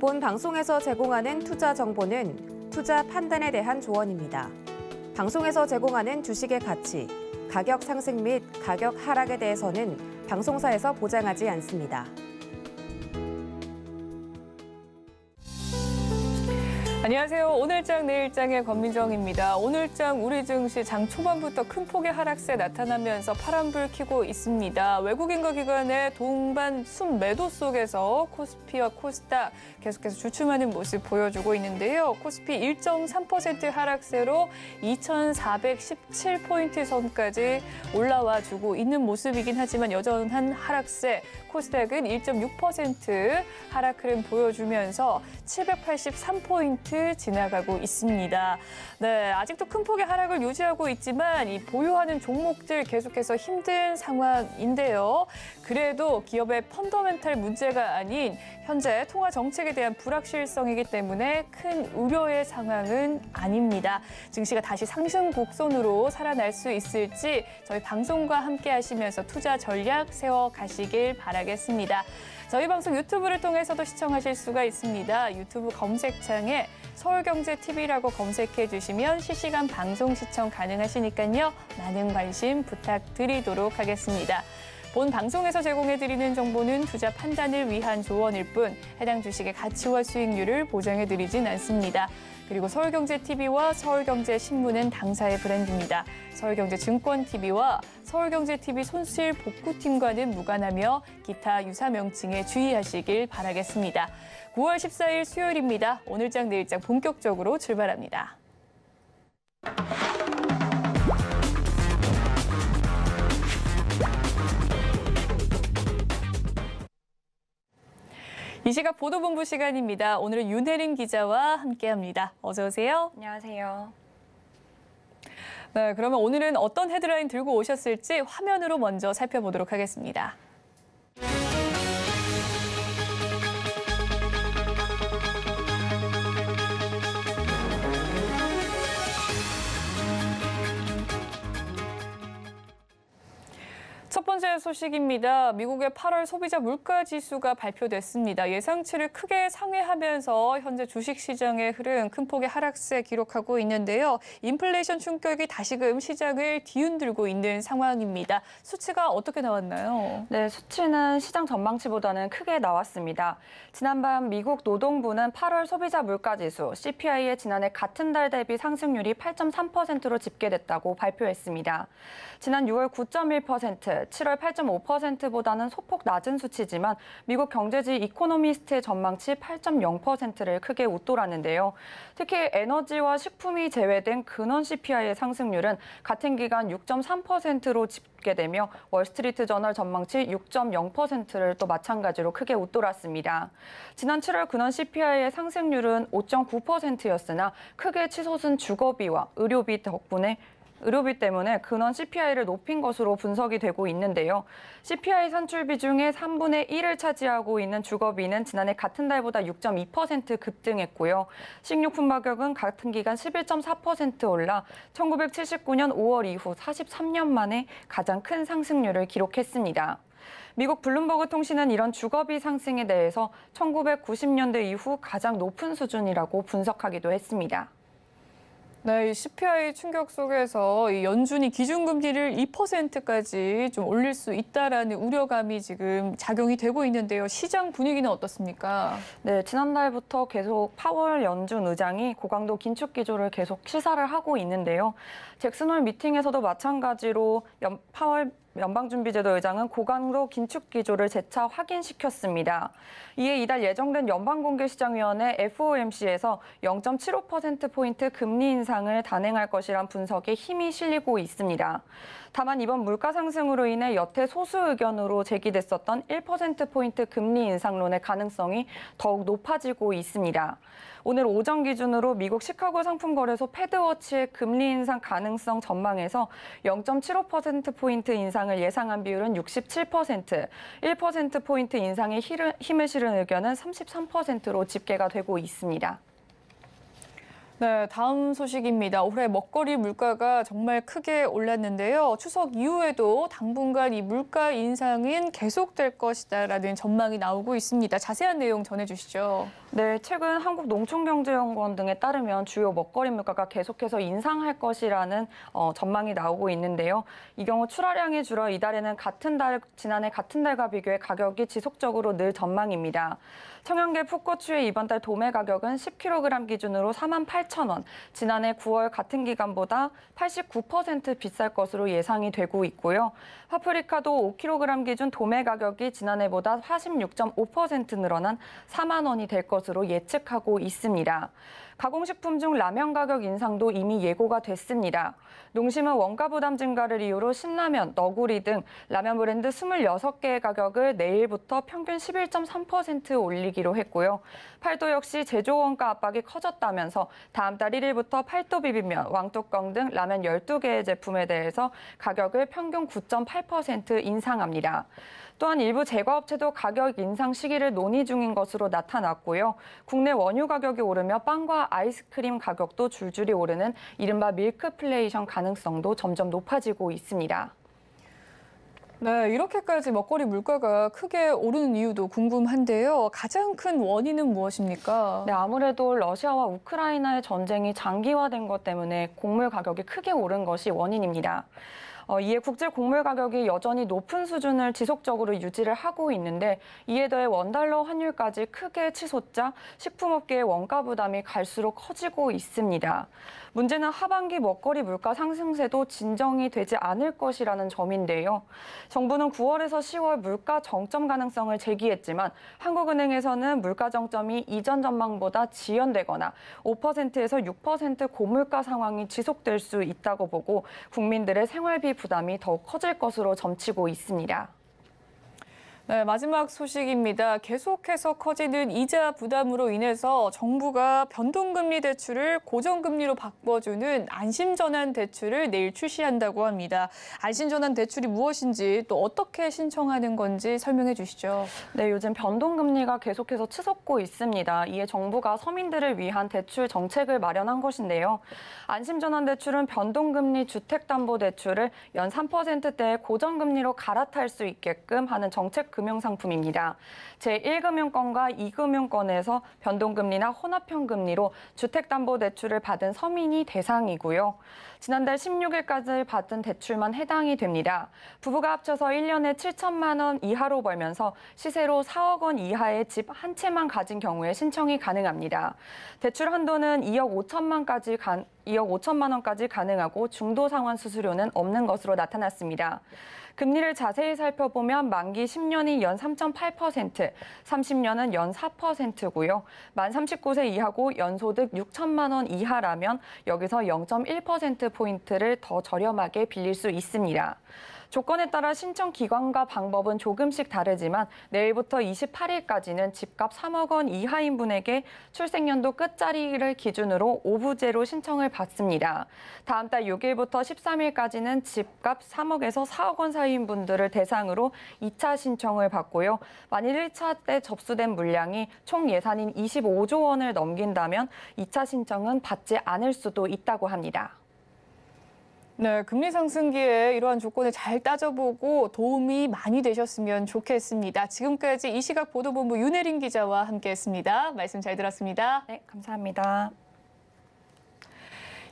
본 방송에서 제공하는 투자 정보는 투자 판단에 대한 조언입니다. 방송에서 제공하는 주식의 가치, 가격 상승 및 가격 하락에 대해서는 방송사에서 보장하지 않습니다. 안녕하세요. 오늘장 내일장의 권민정입니다. 오늘장 우리 증시 장 초반부터 큰 폭의 하락세 나타나면서 파란불 켜고 있습니다. 외국인과 기관의 동반 순매도 속에서 코스피와 코스닥 계속해서 주춤하는 모습 보여주고 있는데요. 코스피 1.3% 하락세로 2,417포인트 선까지 올라와 주고 있는 모습이긴 하지만 여전한 하락세, 코스닥은 1.6% 하락 흐름 보여주면서 783포인트 지나가고 있습니다. 네, 아직도 큰 폭의 하락을 유지하고 있지만 이 보유하는 종목들 계속해서 힘든 상황인데요. 그래도 기업의 펀더멘탈 문제가 아닌 현재 통화 정책에 대한 불확실성이기 때문에 큰 우려의 상황은 아닙니다. 증시가 다시 상승 곡선으로 살아날 수 있을지 저희 방송과 함께 하시면서 투자 전략 세워가시길 바라겠습니다. 저희 방송 유튜브를 통해서도 시청하실 수가 있습니다. 유튜브 검색창에 서울경제TV라고 검색해 주시면 실시간 방송 시청 가능하시니까요. 많은 관심 부탁드리도록 하겠습니다. 본 방송에서 제공해드리는 정보는 투자 판단을 위한 조언일 뿐 해당 주식의 가치와 수익률을 보장해드리진 않습니다. 그리고 서울경제TV와 서울경제신문은 당사의 브랜드입니다. 서울경제증권TV와 서울경제TV 손실 복구팀과는 무관하며 기타 유사 명칭에 주의하시길 바라겠습니다. 9월 14일 수요일입니다. 오늘장 내일장 본격적으로 출발합니다. 이 시각 보도본부 시간입니다. 오늘은 윤혜린 기자와 함께합니다. 어서 오세요. 안녕하세요. 네, 그러면 오늘은 어떤 헤드라인 들고 오셨을지 화면으로 먼저 살펴보도록 하겠습니다. 첫 번째 소식입니다. 미국의 8월 소비자 물가 지수가 발표됐습니다. 예상치를 크게 상회하면서 현재 주식시장의 흐름 큰 폭의 하락세 기록하고 있는데요. 인플레이션 충격이 다시금 시장을 뒤흔들고 있는 상황입니다. 수치가 어떻게 나왔나요? 네, 수치는 시장 전망치보다는 크게 나왔습니다. 지난밤 미국 노동부는 8월 소비자 물가 지수 CPI의 지난해 같은 달 대비 상승률이 8.3%로 집계됐다고 발표했습니다. 지난 6월 9.1%, 7월 8.5%보다는 소폭 낮은 수치지만 미국 경제지 이코노미스트의 전망치 8.0%를 크게 웃돌았는데요. 특히 에너지와 식품이 제외된 근원 CPI의 상승률은 같은 기간 6.3%로 집계되며 월스트리트 저널 전망치 6.0%를 또 마찬가지로 크게 웃돌았습니다. 지난 7월 근원 CPI의 상승률은 5.9%였으나 크게 치솟은 주거비와 의료비 때문에 근원 CPI를 높인 것으로 분석이 되고 있는데요. CPI 산출비 중에 3분의 1을 차지하고 있는 주거비는 지난해 같은 달보다 6.2% 급등했고요. 식료품 가격은 같은 기간 11.4% 올라 1979년 5월 이후 43년 만에 가장 큰 상승률을 기록했습니다. 미국 블룸버그 통신은 이런 주거비 상승에 대해서 1990년대 이후 가장 높은 수준이라고 분석하기도 했습니다. 네, 이 CPI 충격 속에서 이 연준이 기준금리를 2%까지 좀 올릴 수 있다라는 우려감이 지금 작용이 되고 있는데요. 시장 분위기는 어떻습니까? 네, 지난달부터 계속 파월 연준 의장이 고강도 긴축 기조를 계속 시사를 하고 있는데요. 잭슨홀 미팅에서도 마찬가지로 파월 연방준비제도 의장은 고강도 긴축 기조를 재차 확인시켰습니다. 이에 이달 예정된 연방공개시장위원회 FOMC에서 0.75%포인트 금리 인상을 단행할 것이란 분석에 힘이 실리고 있습니다. 다만 이번 물가 상승으로 인해 여태 소수 의견으로 제기됐었던 1%포인트 금리 인상론의 가능성이 더욱 높아지고 있습니다. 오늘 오전 기준으로 미국 시카고 상품거래소 패드워치의 금리 인상 가능성 전망에서 0.75%포인트 인상을 예상한 비율은 67%, 1%포인트 인상에 힘을 실은 의견은 33%로 집계가 되고 있습니다. 네, 다음 소식입니다. 올해 먹거리 물가가 정말 크게 올랐는데요. 추석 이후에도 당분간 이 물가 인상은 계속될 것이다라는 전망이 나오고 있습니다. 자세한 내용 전해주시죠. 네, 최근 한국농촌경제연구원 등에 따르면 주요 먹거리 물가가 계속해서 인상할 것이라는 전망이 나오고 있는데요. 이 경우 출하량이 줄어 이달에는 지난해 같은 달과 비교해 가격이 지속적으로 늘 전망입니다. 청양계 풋고추의 이번 달 도매 가격은 10kg 기준으로 48,000원, 지난해 9월 같은 기간보다 89% 비쌀 것으로 예상이 되고 있고요. 파프리카도 5kg 기준 도매 가격이 지난해보다 46.5% 늘어난 4만 원이 될 것으로 예측하고 있습니다. 가공식품 중 라면 가격 인상도 이미 예고가 됐습니다. 농심은 원가 부담 증가를 이유로 신라면, 너구리 등 라면 브랜드 26개의 가격을 내일부터 평균 11.3% 올리기로 했고요. 팔도 역시 제조 원가 압박이 커졌다면서 다음 달 1일부터 팔도 비빔면, 왕뚜껑 등 라면 12개의 제품에 대해서 가격을 평균 9.8% 인상합니다. 또한 일부 제과업체도 가격 인상 시기를 논의 중인 것으로 나타났고요. 국내 원유 가격이 오르며 빵과 아이스크림 가격도 줄줄이 오르는 이른바 밀크플레이션 가능성도 점점 높아지고 있습니다. 네, 이렇게까지 먹거리 물가가 크게 오르는 이유도 궁금한데요. 가장 큰 원인은 무엇입니까? 네, 아무래도 러시아와 우크라이나의 전쟁이 장기화된 것 때문에 곡물 가격이 크게 오른 것이 원인입니다. 이에 국제 곡물 가격이 여전히 높은 수준을 지속적으로 유지를 하고 있는데 이에 더해 원달러 환율까지 크게 치솟자 식품업계의 원가 부담이 갈수록 커지고 있습니다. 문제는 하반기 먹거리 물가 상승세도 진정이 되지 않을 것이라는 점인데요. 정부는 9월에서 10월 물가 정점 가능성을 제기했지만 한국은행에서는 물가 정점이 이전 전망보다 지연되거나 5%에서 6% 고물가 상황이 지속될 수 있다고 보고 국민들의 생활비 부담이 더욱 커질 것으로 점치고 있습니다. 네, 마지막 소식입니다. 계속해서 커지는 이자 부담으로 인해서 정부가 변동금리 대출을 고정금리로 바꿔주는 안심전환 대출을 내일 출시한다고 합니다. 안심전환 대출이 무엇인지 또 어떻게 신청하는 건지 설명해 주시죠. 네, 요즘 변동금리가 계속해서 치솟고 있습니다. 이에 정부가 서민들을 위한 대출 정책을 마련한 것인데요. 안심전환 대출은 변동금리 주택담보대출을 연 3%대의 고정금리로 갈아탈 수 있게끔 하는 정책 금융상품입니다. 제1금융권과 2금융권에서 변동금리나 혼합형 금리로 주택담보대출을 받은 서민이 대상이고요. 지난달 16일까지 받은 대출만 해당이 됩니다. 부부가 합쳐서 1년에 7천만 원 이하로 벌면서 시세로 4억 원 이하의 집 한 채만 가진 경우에 신청이 가능합니다. 대출 한도는 2억 5천만 원까지 가능하고 중도 상환 수수료는 없는 것으로 나타났습니다. 금리를 자세히 살펴보면 만기 10년이 연 3.8%, 30년은 연 4%고요. 만 39세 이하고 연소득 6천만 원 이하라면 여기서 0.1%포인트를 더 저렴하게 빌릴 수 있습니다. 조건에 따라 신청 기관과 방법은 조금씩 다르지만 내일부터 28일까지는 집값 3억 원 이하인 분에게 출생연도 끝자리를 기준으로 5부제로 신청을 받습니다. 다음 달 6일부터 13일까지는 집값 3억에서 4억 원 사이인 분들을 대상으로 2차 신청을 받고요. 만일 1차 때 접수된 물량이 총 예산인 25조 원을 넘긴다면 2차 신청은 받지 않을 수도 있다고 합니다. 네, 금리 상승기에 이러한 조건을 잘 따져보고 도움이 많이 되셨으면 좋겠습니다. 지금까지 이시각 보도본부 윤혜린 기자와 함께했습니다. 말씀 잘 들었습니다. 네, 감사합니다.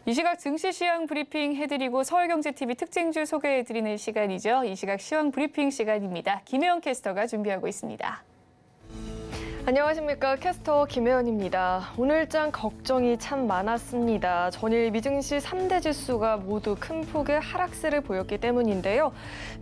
이시각 증시 시황 브리핑 해드리고 서울경제TV 특징주 소개해드리는 시간이죠. 이시각 시황 브리핑 시간입니다. 김혜영 캐스터가 준비하고 있습니다. 안녕하십니까. 캐스터 김혜연입니다. 오늘장 걱정이 참 많았습니다. 전일 미증시 3대 지수가 모두 큰 폭의 하락세를 보였기 때문인데요.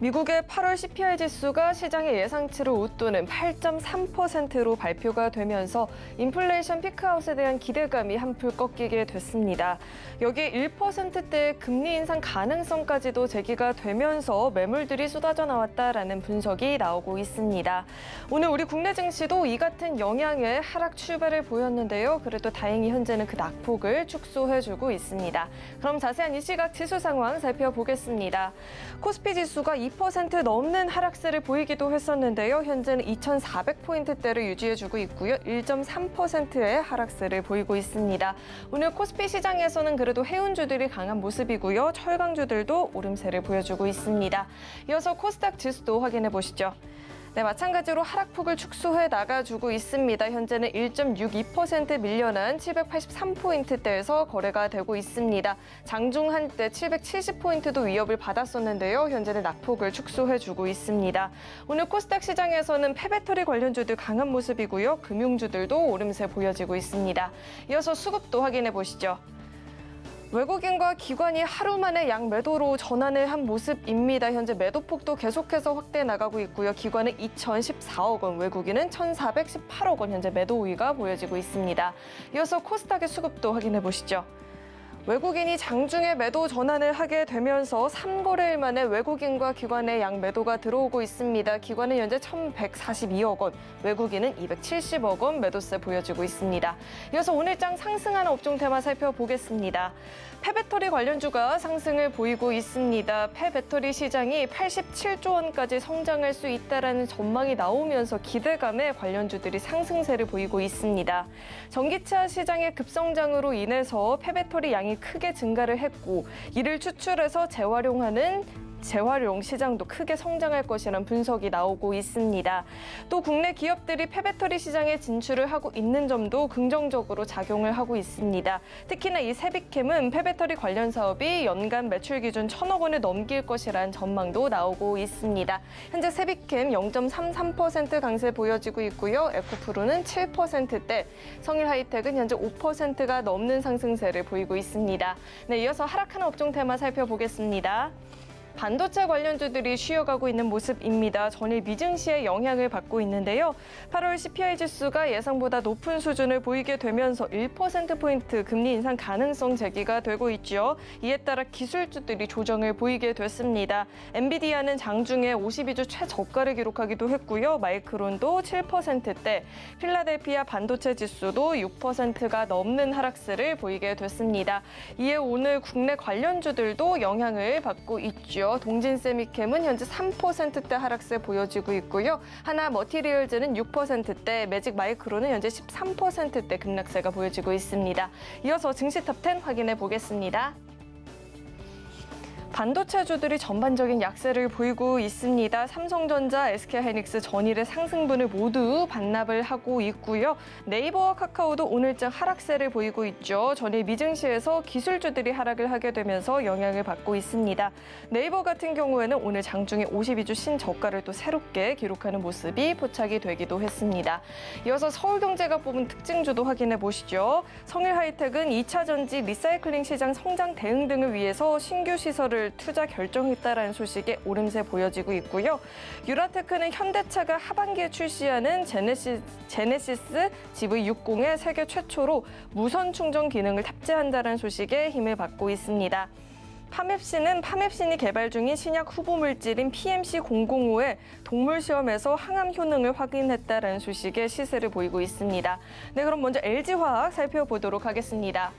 미국의 8월 CPI 지수가 시장의 예상치를 웃도는 8.3%로 발표가 되면서 인플레이션 피크아웃에 대한 기대감이 한풀 꺾이게 됐습니다. 여기에 1%대의 금리 인상 가능성까지도 제기가 되면서 매물들이 쏟아져 나왔다라는 분석이 나오고 있습니다. 오늘 우리 국내 증시도 이 같은 큰 영향의 하락 출발을 보였는데요. 그래도 다행히 현재는 그 낙폭을 축소해주고 있습니다. 그럼 자세한 이 시각 지수 상황 살펴보겠습니다. 코스피 지수가 2% 넘는 하락세를 보이기도 했었는데요. 현재는 2,400포인트대를 유지해주고 있고요. 1.3%의 하락세를 보이고 있습니다. 오늘 코스피 시장에서는 그래도 해운주들이 강한 모습이고요. 철강주들도 오름세를 보여주고 있습니다. 이어서 코스닥 지수도 확인해 보시죠. 네, 마찬가지로 하락폭을 축소해 나가주고 있습니다. 현재는 1.62% 밀려난 783포인트대에서 거래가 되고 있습니다. 장중 한때 770포인트도 위협을 받았었는데요. 현재는 낙폭을 축소해주고 있습니다. 오늘 코스닥 시장에서는 폐배터리 관련주들 강한 모습이고요. 금융주들도 오름세 보여지고 있습니다. 이어서 수급도 확인해 보시죠. 외국인과 기관이 하루 만에 양매도로 전환을 한 모습입니다. 현재 매도폭도 계속해서 확대해 나가고 있고요. 기관은 2,014억 원, 외국인은 1,418억 원 현재 매도 우위가 보여지고 있습니다. 이어서 코스닥의 수급도 확인해 보시죠. 외국인이 장중에 매도 전환을 하게 되면서 3거래일 만에 외국인과 기관의 양매도가 들어오고 있습니다. 기관은 현재 1,142억 원, 외국인은 270억 원 매도세 보여지고 있습니다. 이어서 오늘장 상승하는 업종 테마 살펴보겠습니다. 폐배터리 관련주가 상승을 보이고 있습니다. 폐배터리 시장이 87조 원까지 성장할 수 있다는 전망이 나오면서 기대감에 관련주들이 상승세를 보이고 있습니다. 전기차 시장의 급성장으로 인해서 폐배터리 양이 크게 증가를 했고 이를 추출해서 재활용 시장도 크게 성장할 것이라는 분석이 나오고 있습니다. 또 국내 기업들이 폐배터리 시장에 진출을 하고 있는 점도 긍정적으로 작용을 하고 있습니다. 특히나 이 세비캠은 폐배터리 관련 사업이 연간 매출 기준 1,000억 원을 넘길 것이라는 전망도 나오고 있습니다. 현재 세비캠 0.33% 강세 보여지고 있고요. 에코프로는 7%대, 성일하이텍은 현재 5%가 넘는 상승세를 보이고 있습니다. 네, 이어서 하락하는 업종 테마 살펴보겠습니다. 반도체 관련주들이 쉬어가고 있는 모습입니다. 전일 미증시의 영향을 받고 있는데요. 8월 CPI 지수가 예상보다 높은 수준을 보이게 되면서 1%포인트 금리 인상 가능성 제기가 되고 있죠. 이에 따라 기술주들이 조정을 보이게 됐습니다. 엔비디아는 장중에 52주 최저가를 기록하기도 했고요. 마이크론도 7%대, 필라델피아 반도체 지수도 6%가 넘는 하락세를 보이게 됐습니다. 이에 오늘 국내 관련주들도 영향을 받고 있죠. 동진세미캠은 현재 3%대 하락세 보여지고 있고요. 하나 머티리얼즈는 6%대, 매직 마이크로는 현재 13%대 급락세가 보여지고 있습니다. 이어서 증시 탑10 확인해 보겠습니다. 반도체주들이 전반적인 약세를 보이고 있습니다. 삼성전자, SK하이닉스 전일의 상승분을 모두 반납을 하고 있고요. 네이버와 카카오도 오늘장 하락세를 보이고 있죠. 전일 미증시에서 기술주들이 하락을 하게 되면서 영향을 받고 있습니다. 네이버 같은 경우에는 오늘 장중에 52주 신저가를 또 새롭게 기록하는 모습이 포착이 되기도 했습니다. 이어서 서울경제가 뽑은 특징주도 확인해 보시죠. 성일하이텍은 2차 전지 리사이클링 시장 성장 대응 등을 위해서 신규 시설을 투자 결정했다라는 소식에 오름세 보여지고 있고요. 유라테크는 현대차가 하반기에 출시하는 제네시스 GV60의 세계 최초로 무선 충전 기능을 탑재한다는 소식에 힘을 받고 있습니다. 파맵신이 개발 중인 신약 후보 물질인 PMC005의 동물 시험에서 항암 효능을 확인했다는 소식에 시세를 보이고 있습니다. 네, 그럼 먼저 LG화학 살펴보도록 하겠습니다.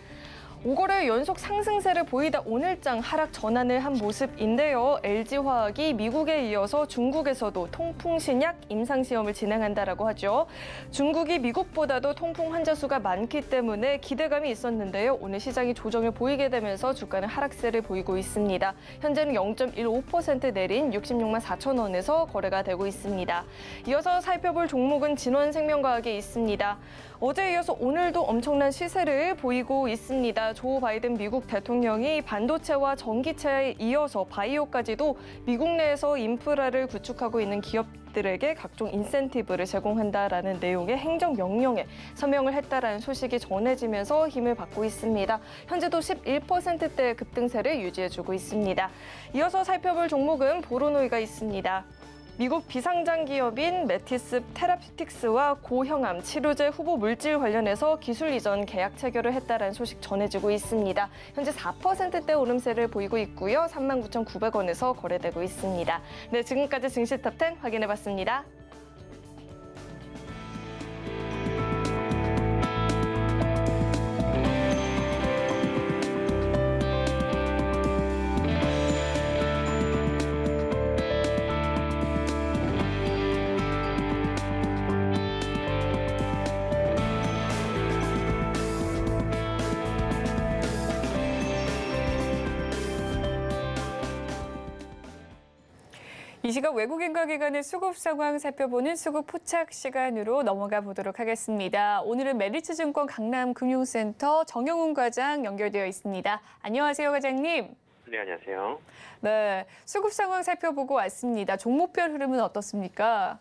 5거래일 연속 상승세를 보이다 오늘장 하락 전환을 한 모습인데요. LG화학이 미국에 이어서 중국에서도 통풍 신약 임상시험을 진행한다라고 하죠. 중국이 미국보다도 통풍 환자 수가 많기 때문에 기대감이 있었는데요. 오늘 시장이 조정을 보이게 되면서 주가는 하락세를 보이고 있습니다. 현재는 0.15% 내린 66만 4천 원에서 거래가 되고 있습니다. 이어서 살펴볼 종목은 진원생명과학에 있습니다. 어제에 이어서 오늘도 엄청난 시세를 보이고 있습니다. 조 바이든 미국 대통령이 반도체와 전기차에 이어서 바이오까지도 미국 내에서 인프라를 구축하고 있는 기업들에게 각종 인센티브를 제공한다라는 내용의 행정명령에 서명을 했다라는 소식이 전해지면서 힘을 받고 있습니다. 현재도 11%대의 급등세를 유지해주고 있습니다. 이어서 살펴볼 종목은 보로노이가 있습니다. 미국 비상장 기업인 메티스 테라피틱스와 고형암 치료제 후보 물질 관련해서 기술 이전 계약 체결을 했다는 소식 전해지고 있습니다. 현재 4%대 오름세를 보이고 있고요. 39,900원에서 거래되고 있습니다. 네, 지금까지 증시탑10 확인해봤습니다. 이 시각 외국인과 기관의 수급 상황 살펴보는 수급 포착 시간으로 넘어가 보도록 하겠습니다. 오늘은 메리츠증권 강남금융센터 정영훈 과장 연결되어 있습니다. 안녕하세요, 과장님. 네, 안녕하세요. 네, 수급 상황 살펴보고 왔습니다. 종목별 흐름은 어떻습니까?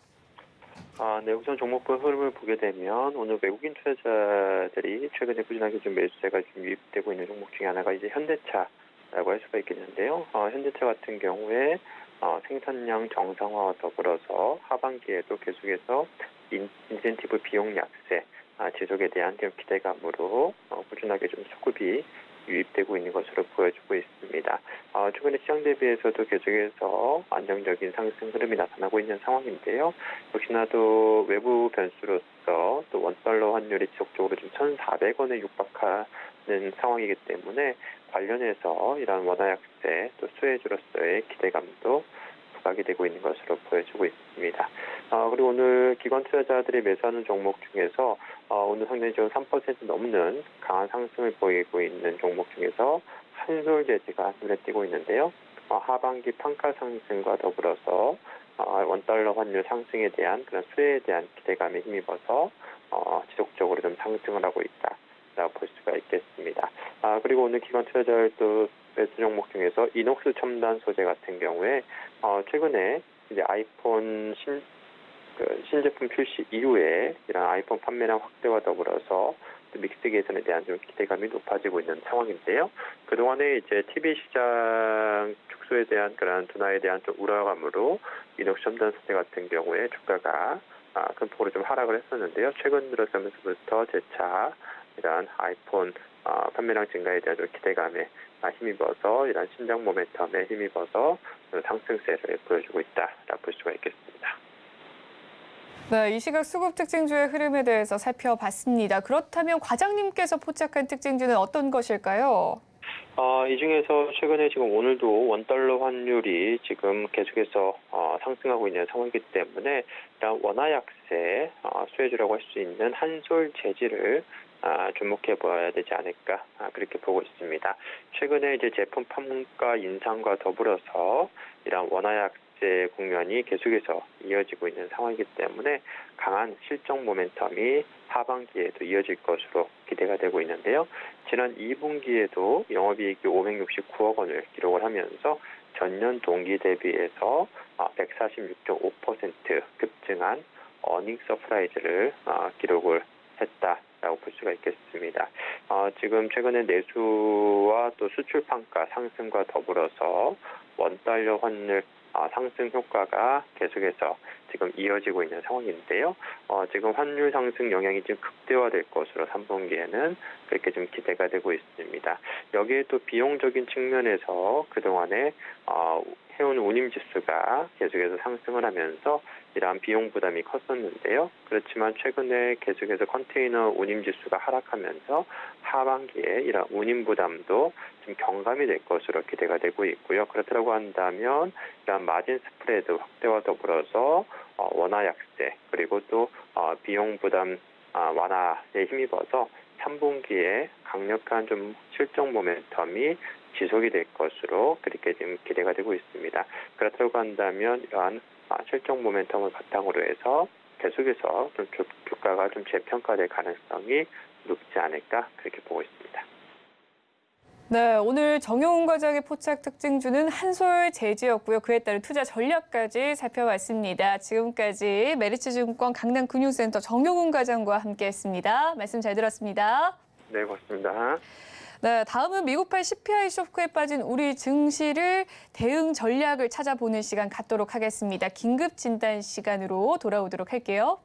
네, 우선 종목별 흐름을 보게 되면 오늘 외국인 투자자들이 최근에 꾸준하게 좀 매수세가 좀 유입되고 있는 종목 중에 하나가 이제 현대차라고 할 수가 있겠는데요. 현대차 같은 경우에 생산량 정상화와 더불어서 하반기에도 계속해서 인센티브 비용 약세 지속에 대한 기대감으로 꾸준하게 좀 수급이 유입되고 있는 것으로 보여지고 있습니다. 최근에 시장 대비해서도 계속해서 안정적인 상승 흐름이 나타나고 있는 상황인데요. 역시나도 외부 변수로서 또 원달러 환율이 지속적으로 좀 1,400원에 육박하는 상황이기 때문에 관련해서 이러한 원화 약세 또 수혜주로서의 기대감도 부각이 되고 있는 것으로 보여지고 있습니다. 그리고 오늘 기관 투자자들이 매수하는 종목 중에서 오늘 상당히 좀 3% 넘는 강한 상승을 보이고 있는 종목 중에서 한솔재지가 눈에 띄고 있는데요. 하반기 판가 상승과 더불어서 원달러 환율 상승에 대한 그런 수혜에 대한 기대감에 힘입어서 지속적으로 좀 상승을 하고 있다라고 볼 수가 있겠습니다. 그리고 오늘 기관 투자자들 또 매수 종목 중에서 이녹스 첨단 소재 같은 경우에 최근에 이제 아이폰 신제품 출시 이후에 이런 아이폰 판매량 확대와 더불어서 또 믹스 개선에 대한 좀 기대감이 높아지고 있는 상황인데요. 그동안에 이제 TV 시장 축소에 대한 그런 둔화에 대한 좀 우려감으로 이녹스 첨단 소재 같은 경우에 주가가 큰 폭으로 좀 하락을 했었는데요. 최근 들어서면서부터 재차 이런 아이폰 판매량 증가에 대한 좀 기대감에 힘입어서 이런 신장 모멘텀에 힘입어서 상승세를 보여주고 있다라고 볼 수가 있겠습니다. 네, 이 시각 수급 특징주의 흐름에 대해서 살펴봤습니다. 그렇다면 과장님께서 포착한 특징주는 어떤 것일까요? 이 중에서 최근에 지금 오늘도 원달러 환율이 지금 계속해서 상승하고 있는 상황이기 때문에 이런 원화 약세 수혜주라고 할 수 있는 한솔재지를 주목해 보아야 되지 않을까 그렇게 보고 있습니다. 최근에 이제 제품 판가 인상과 더불어서 이런 원화 약세 국면이 계속해서 이어지고 있는 상황이기 때문에 강한 실적 모멘텀이 하반기에도 이어질 것으로 기대가 되고 있는데요. 지난 2분기에도 영업이익이 569억 원을 기록을 하면서 전년 동기 대비해서 146.5% 급증한 어닝 서프라이즈를 기록을 했다라고 볼 수가 있겠습니다. 지금 최근에 내수와 또 수출 판가 상승과 더불어서 원달러 환율 상승 효과가 계속해서 지금 이어지고 있는 상황인데요. 지금 환율 상승 영향이 좀 극대화될 것으로 3분기에는 그렇게 좀 기대가 되고 있습니다. 여기에 또 비용적인 측면에서 그동안에 해운 운임지수가 계속해서 상승을 하면서 이러한 비용 부담이 컸었는데요. 그렇지만 최근에 계속해서 컨테이너 운임지수가 하락하면서 하반기에 이러한 운임 부담도 좀 경감이 될 것으로 기대가 되고 있고요. 그렇다고 한다면 이러한 마진 스프레드 확대와 더불어서 원화 약세 그리고 또 비용 부담 완화에 힘입어서 3분기에 강력한 좀 실적 모멘텀이 지속이 될 것으로 그렇게 지금 기대가 되고 있습니다. 그렇다고 한다면 이러한 실적 모멘텀을 바탕으로 해서 계속해서 좀 주가가 좀 재평가될 가능성이 높지 않을까 그렇게 보고 있습니다. 네, 오늘 정영훈 과장의 포착 특징주는 한솔재지였고요. 그에 따른 투자 전략까지 살펴봤습니다. 지금까지 메리츠증권 강남금융센터 정영훈 과장과 함께했습니다. 말씀 잘 들었습니다. 네, 고맙습니다. 네, 다음은 미국발 CPI 쇼크에 빠진 우리 증시를 대응 전략을 찾아보는 시간 갖도록 하겠습니다. 긴급 진단 시간으로 돌아오도록 할게요.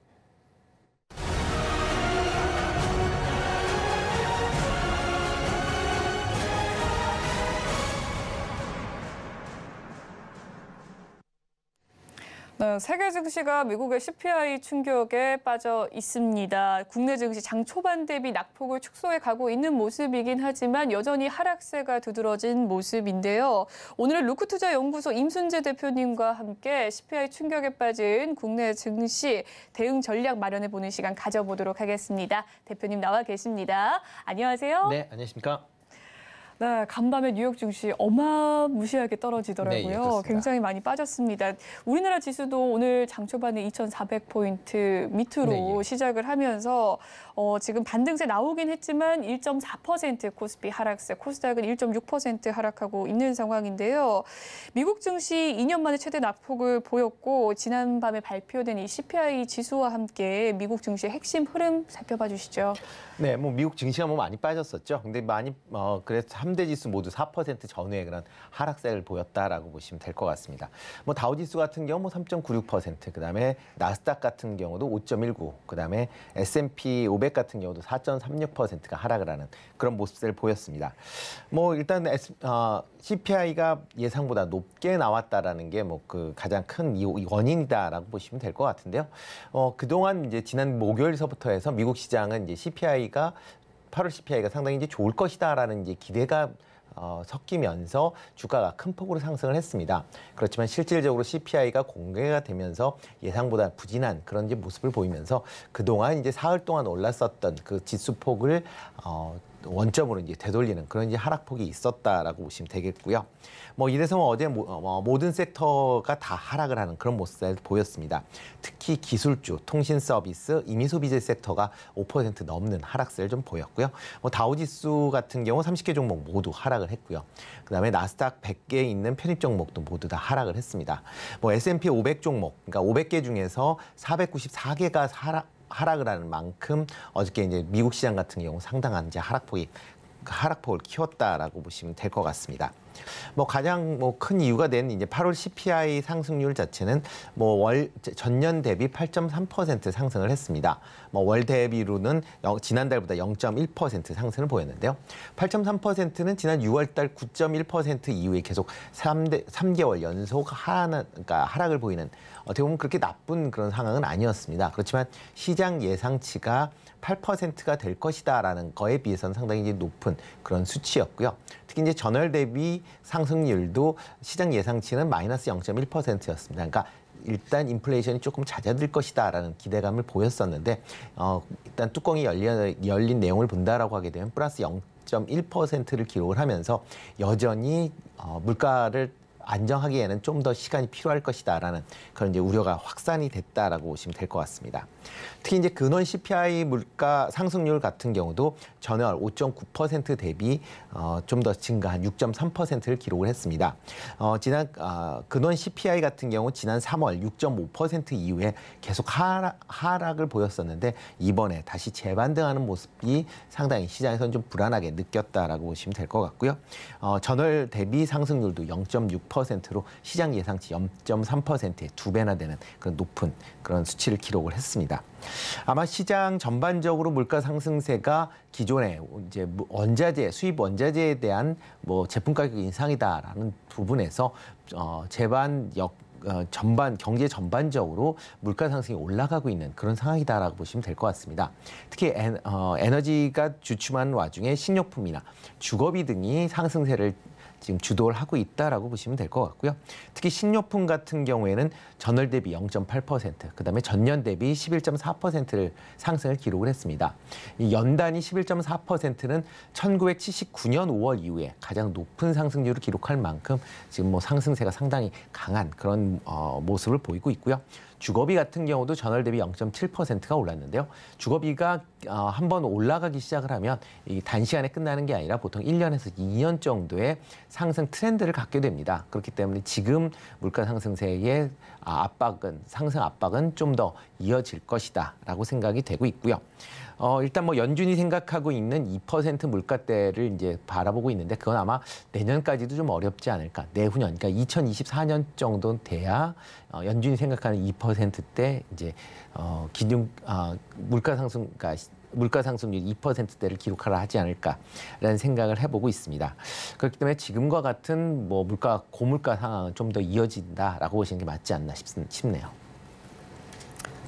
네, 세계 증시가 미국의 CPI 충격에 빠져 있습니다. 국내 증시 장 초반 대비 낙폭을 축소해 가고 있는 모습이긴 하지만 여전히 하락세가 두드러진 모습인데요. 오늘은 루크투자연구소 임순재 대표님과 함께 CPI 충격에 빠진 국내 증시 대응 전략 마련해 보는 시간 가져보도록 하겠습니다. 대표님 나와 계십니다. 안녕하세요. 네, 안녕하십니까. 네, 간밤에 뉴욕 증시 어마무시하게 떨어지더라고요. 네, 예, 그렇습니다. 굉장히 많이 빠졌습니다. 우리나라 지수도 오늘 장 초반에 2,400포인트 밑으로 네, 예. 시작을 하면서 지금 반등세 나오긴 했지만 1.4% 코스피 하락세, 코스닥은 1.6% 하락하고 있는 상황인데요. 미국 증시 2년 만에 최대 낙폭을 보였고 지난밤에 발표된 이 CPI 지수와 함께 미국 증시의 핵심 흐름 살펴봐 주시죠. 네, 뭐 미국 증시가 뭐 많이 빠졌었죠. 근데 많이 그래서 3대 지수 모두 4% 전후의 그런 하락세를 보였다라고 보시면 될 것 같습니다. 뭐 다우지수 같은 경우 뭐 3.96%, 그다음에 나스닥 같은 경우도 5.19, 그다음에 S&P 500 같은 경우도 4.36%가 하락을 하는 그런 모습을 보였습니다. 뭐 일단 CPI가 예상보다 높게 나왔다라는 게 뭐 그 가장 큰 원인이다라고 보시면 될 것 같은데요. 그동안 이제 지난 목요일서부터 해서 미국 시장은 이제 8월 CPI가 상당히 이제 좋을 것이다라는 이제 기대가 섞이면서 주가가 큰 폭으로 상승을 했습니다. 그렇지만 실질적으로 CPI가 공개가 되면서 예상보다 부진한 그런 이제 모습을 보이면서 그동안 이제 사흘 동안 올랐었던 그 지수폭을 원점으로 이제 되돌리는 그런 이제 하락폭이 있었다라고 보시면 되겠고요. 뭐 이래서 어제 모든 섹터가 다 하락을 하는 그런 모습을 보였습니다. 특히 기술주, 통신 서비스, 임의소비재 섹터가 5% 넘는 하락세를 좀 보였고요. 뭐 다우지수 같은 경우 30개 종목 모두 하락을 했고요. 그다음에 나스닥 100개에 있는 편입 종목도 모두 다 하락을 했습니다. 뭐 S&P 500 종목, 그러니까 500개 중에서 494개가 하락을 하는 만큼 어저께 이제 미국 시장 같은 경우 상당한 이제 하락폭을 키웠다라고 보시면 될 것 같습니다. 뭐 가장 큰 이유가 된 이제 8월 CPI 상승률 자체는 뭐 전년 대비 8.3% 상승을 했습니다. 뭐 월 대비로는 지난달보다 0.1% 상승을 보였는데요. 8.3%는 지난 6월달 9.1% 이후에 계속 3개월 연속 하락을 보이는 어떻게 보면 그렇게 나쁜 그런 상황은 아니었습니다. 그렇지만 시장 예상치가 8%가 될 것이다라는 거에 비해서는 상당히 이제 높은 그런 수치였고요. 특히 이제 전월 대비 상승률도 시장 예상치는 마이너스 0.1%였습니다. 그러니까 일단 인플레이션이 조금 잦아들 것이다라는 기대감을 보였었는데 일단 뚜껑이 열린 내용을 본다라고 하게 되면 플러스 0.1%를 기록을 하면서 여전히 물가를 안정하기에는 좀 더 시간이 필요할 것이다라는 그런 이제 우려가 확산이 됐다라고 보시면 될 것 같습니다. 특히 이제 근원 CPI 물가 상승률 같은 경우도 전월 5.9% 대비 좀 더 증가한 6.3%를 기록을 했습니다. 지난 근원 CPI 같은 경우 지난 3월 6.5% 이후에 계속 하락을 보였었는데 이번에 다시 재반등하는 모습이 상당히 시장에서는 좀 불안하게 느꼈다라고 보시면 될 것 같고요. 전월 대비 상승률도 0.6%로 시장 예상치 0.3%의 2배나 되는 그런 높은 그런 수치를 기록을 했습니다. 아마 시장 전반적으로 물가 상승세가 기존의 이제 수입 원자재에 대한 뭐 제품 가격 인상이다라는 부분에서 경제 전반적으로 물가 상승이 올라가고 있는 그런 상황이다라고 보시면 될 것 같습니다. 특히 에너지가 주춤한 와중에 식료품이나 주거비 등이 상승세를 지금 주도를 하고 있다라고 보시면 될 것 같고요. 특히 식료품 같은 경우에는 전월 대비 0.8%, 그다음에 전년 대비 11.4%를 상승을 기록을 했습니다. 이 연단위 11.4%는 1979년 5월 이후에 가장 높은 상승률을 기록할 만큼 지금 뭐 상승세가 상당히 강한 그런 모습을 보이고 있고요. 주거비 같은 경우도 전월 대비 0.7%가 올랐는데요. 주거비가 한번 올라가기 시작을 하면 이 단시간에 끝나는 게 아니라 보통 1년에서 2년 정도의 상승 트렌드를 갖게 됩니다. 그렇기 때문에 지금 물가 상승세의 상승 압박은 좀 더 이어질 것이다라고 생각이 되고 있고요. 일단 뭐 연준이 생각하고 있는 2% 물가대를 이제 바라보고 있는데 그건 아마 내년까지도 좀 어렵지 않을까. 내후년, 그러니까 2024년 정도 돼야 연준이 생각하는 2%대 이제 물가 상승률 2%대를 기록하라 하지 않을까라는 생각을 해보고 있습니다. 그렇기 때문에 지금과 같은 뭐 고물가 상황은 좀 더 이어진다라고 보시는 게 맞지 않나 싶네요.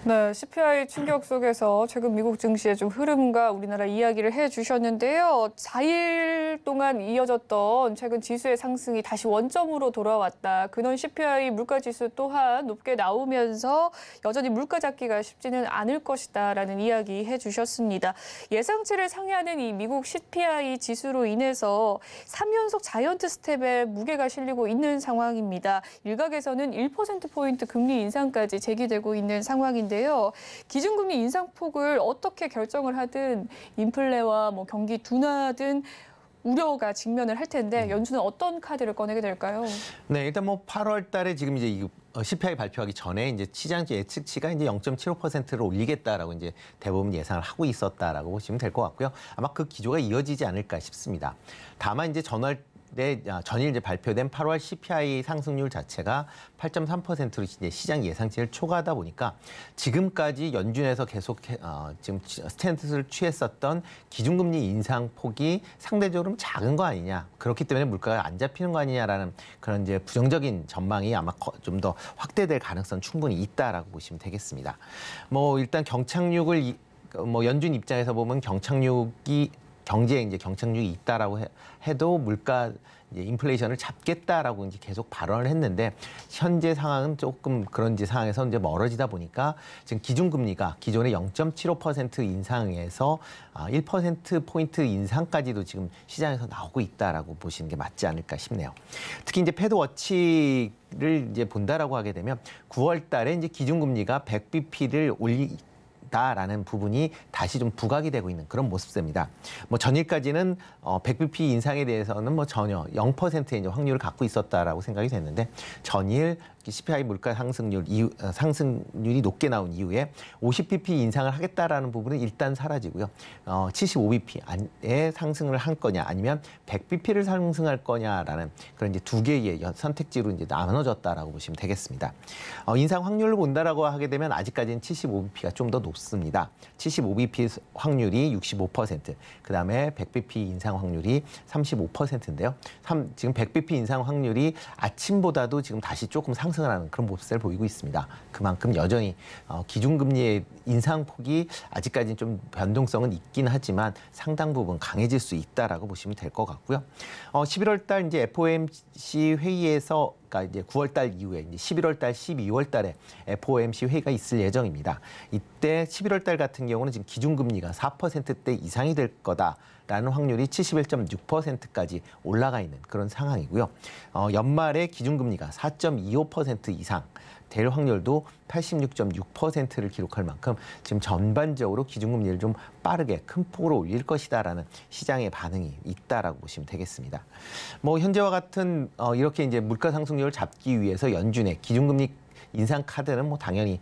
네, CPI 충격 속에서 최근 미국 증시의 좀 흐름과 우리나라 이야기를 해주셨는데요. 4일 3일 동안 이어졌던 최근 지수의 상승이 다시 원점으로 돌아왔다. 근원 CPI 물가지수 또한 높게 나오면서 여전히 물가 잡기가 쉽지는 않을 것이다라는 이야기 해주셨습니다. 예상치를 상회하는 이 미국 CPI 지수로 인해서 3연속 자이언트 스텝에 무게가 실리고 있는 상황입니다. 일각에서는 1%포인트 금리 인상까지 제기되고 있는 상황인데요. 기준금리 인상폭을 어떻게 결정을 하든 인플레와 경기 둔화든 우려가 직면을 할 텐데 연준은 어떤 카드를 꺼내게 될까요? 네, 일단 8월 달에 지금 이제 CPI 발표하기 전에 이제 시장 예측치가 이제 0.75%를 올리겠다라고 이제 대부분 예상을 하고 있었다라고 보시면 될 것 같고요. 아마 그 기조가 이어지지 않을까 싶습니다. 다만 이제 전일 이제 발표된 8월 CPI 상승률 자체가 8.3%로 이제 시장 예상치를 초과하다 보니까 지금까지 연준에서 계속 지금 스탠스를 취했었던 기준금리 인상 폭이 상대적으로 작은 거 아니냐, 그렇기 때문에 물가가 안 잡히는 거 아니냐라는 그런 이제 부정적인 전망이 아마 좀 더 확대될 가능성 충분히 있다라고 보시면 되겠습니다. 일단 경착륙을 연준 입장에서 보면 경제에 이제 경착륙이 있다라고 해도 물가 이제 인플레이션을 잡겠다라고 이제 계속 발언을 했는데 현재 상황은 조금 그런 상황에서 이제 멀어지다 보니까 지금 기준금리가 기존의 0.75% 인상에서 1%포인트 인상까지도 지금 시장에서 나오고 있다라고 보시는 게 맞지 않을까 싶네요. 특히 이제 패드워치를 이제 본다라고 하게 되면 9월 달에 이제 기준금리가 100bp를 다라는 부분이 다시 좀 부각이 되고 있는 그런 모습입니다. 전일까지는 100bp 인상에 대해서는 전혀 0%의 이제 확률을 갖고 있었다라고 생각이 됐는데 전일 CPI 물가 상승률이 높게 나온 이후에 50bp 인상을 하겠다라는 부분은 일단 사라지고요. 75bp에 상승을 할 거냐 아니면 100bp를 상승할 거냐라는 그런 이제 두 개의 선택지로 이제 나눠졌다라고 보시면 되겠습니다. 인상 확률을 본다라고 하게 되면 아직까지는 75bp가 좀 더 높습니다. 75bp 확률이 65%, 그다음에 100bp 인상 확률이 35%인데요. 지금 100bp 인상 확률이 아침보다도 지금 다시 조금 상승을 하는 그런 모습을 보이고 있습니다. 그만큼 여전히 기준금리의 인상폭이 아직까지는 좀 변동성은 있긴 하지만 상당 부분 강해질 수 있다라고 보시면 될 것 같고요. 11월 달 이제 FOMC 회의에서 그러니까 이제 9월 달 이후에 이제 11월 달, 12월 달에 FOMC 회의가 있을 예정입니다. 이때 11월 달 같은 경우는 지금 기준금리가 4%대 이상이 될 거다라는 확률이 71.6%까지 올라가 있는 그런 상황이고요. 연말에 기준금리가 4.25% 이상 될 확률도 86.6%를 기록할 만큼 지금 전반적으로 기준금리를 좀 빠르게 큰 폭으로 올릴 것이다라는 시장의 반응이 있다라고 보시면 되겠습니다. 현재와 같은 이렇게 이제 물가 상승률을 잡기 위해서 연준의 기준금리 인상 카드는 당연히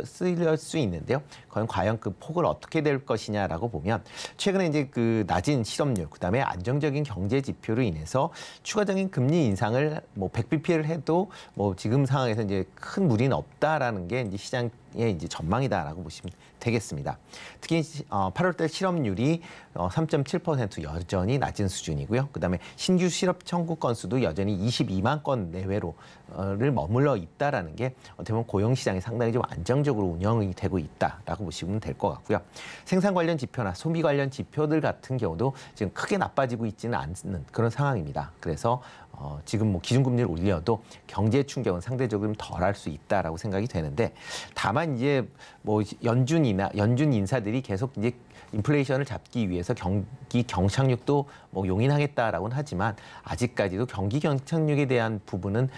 쓰일 수 있는데요. 과연 그 폭을 어떻게 될 것이냐라고 보면 최근에 이제 그 낮은 실업률, 그다음에 안정적인 경제 지표로 인해서 추가적인 금리 인상을 100bp를 해도 지금 상황에서 이제 큰 무리는 없다라는 게 이제 시장의 이제 전망이다라고 보시면 되겠습니다. 특히 8월달 실업률이 3.7% 여전히 낮은 수준이고요. 그다음에 신규 실업 청구 건수도 여전히 22만 건 내외로를 머물러 있다라는 게 어떻게 보면 고용 시장이 상당히 좀 안정적으로 운영이 되고 있다라고 보시면 될 것 같고요. 생산 관련 지표나 소비 관련 지표들 같은 경우도 지금 크게 나빠지고 있지는 않는 그런 상황입니다. 그래서 지금 기준금리를 올려도 경제 충격은 상대적으로 좀 덜할 수 있다라고 생각이 되는데, 다만 이제 연준 인사들이 계속 이제 인플레이션을 잡기 위해서 경기 경착륙도 용인하겠다라고는 하지만 아직까지도 경기 경착륙에 대한 부분은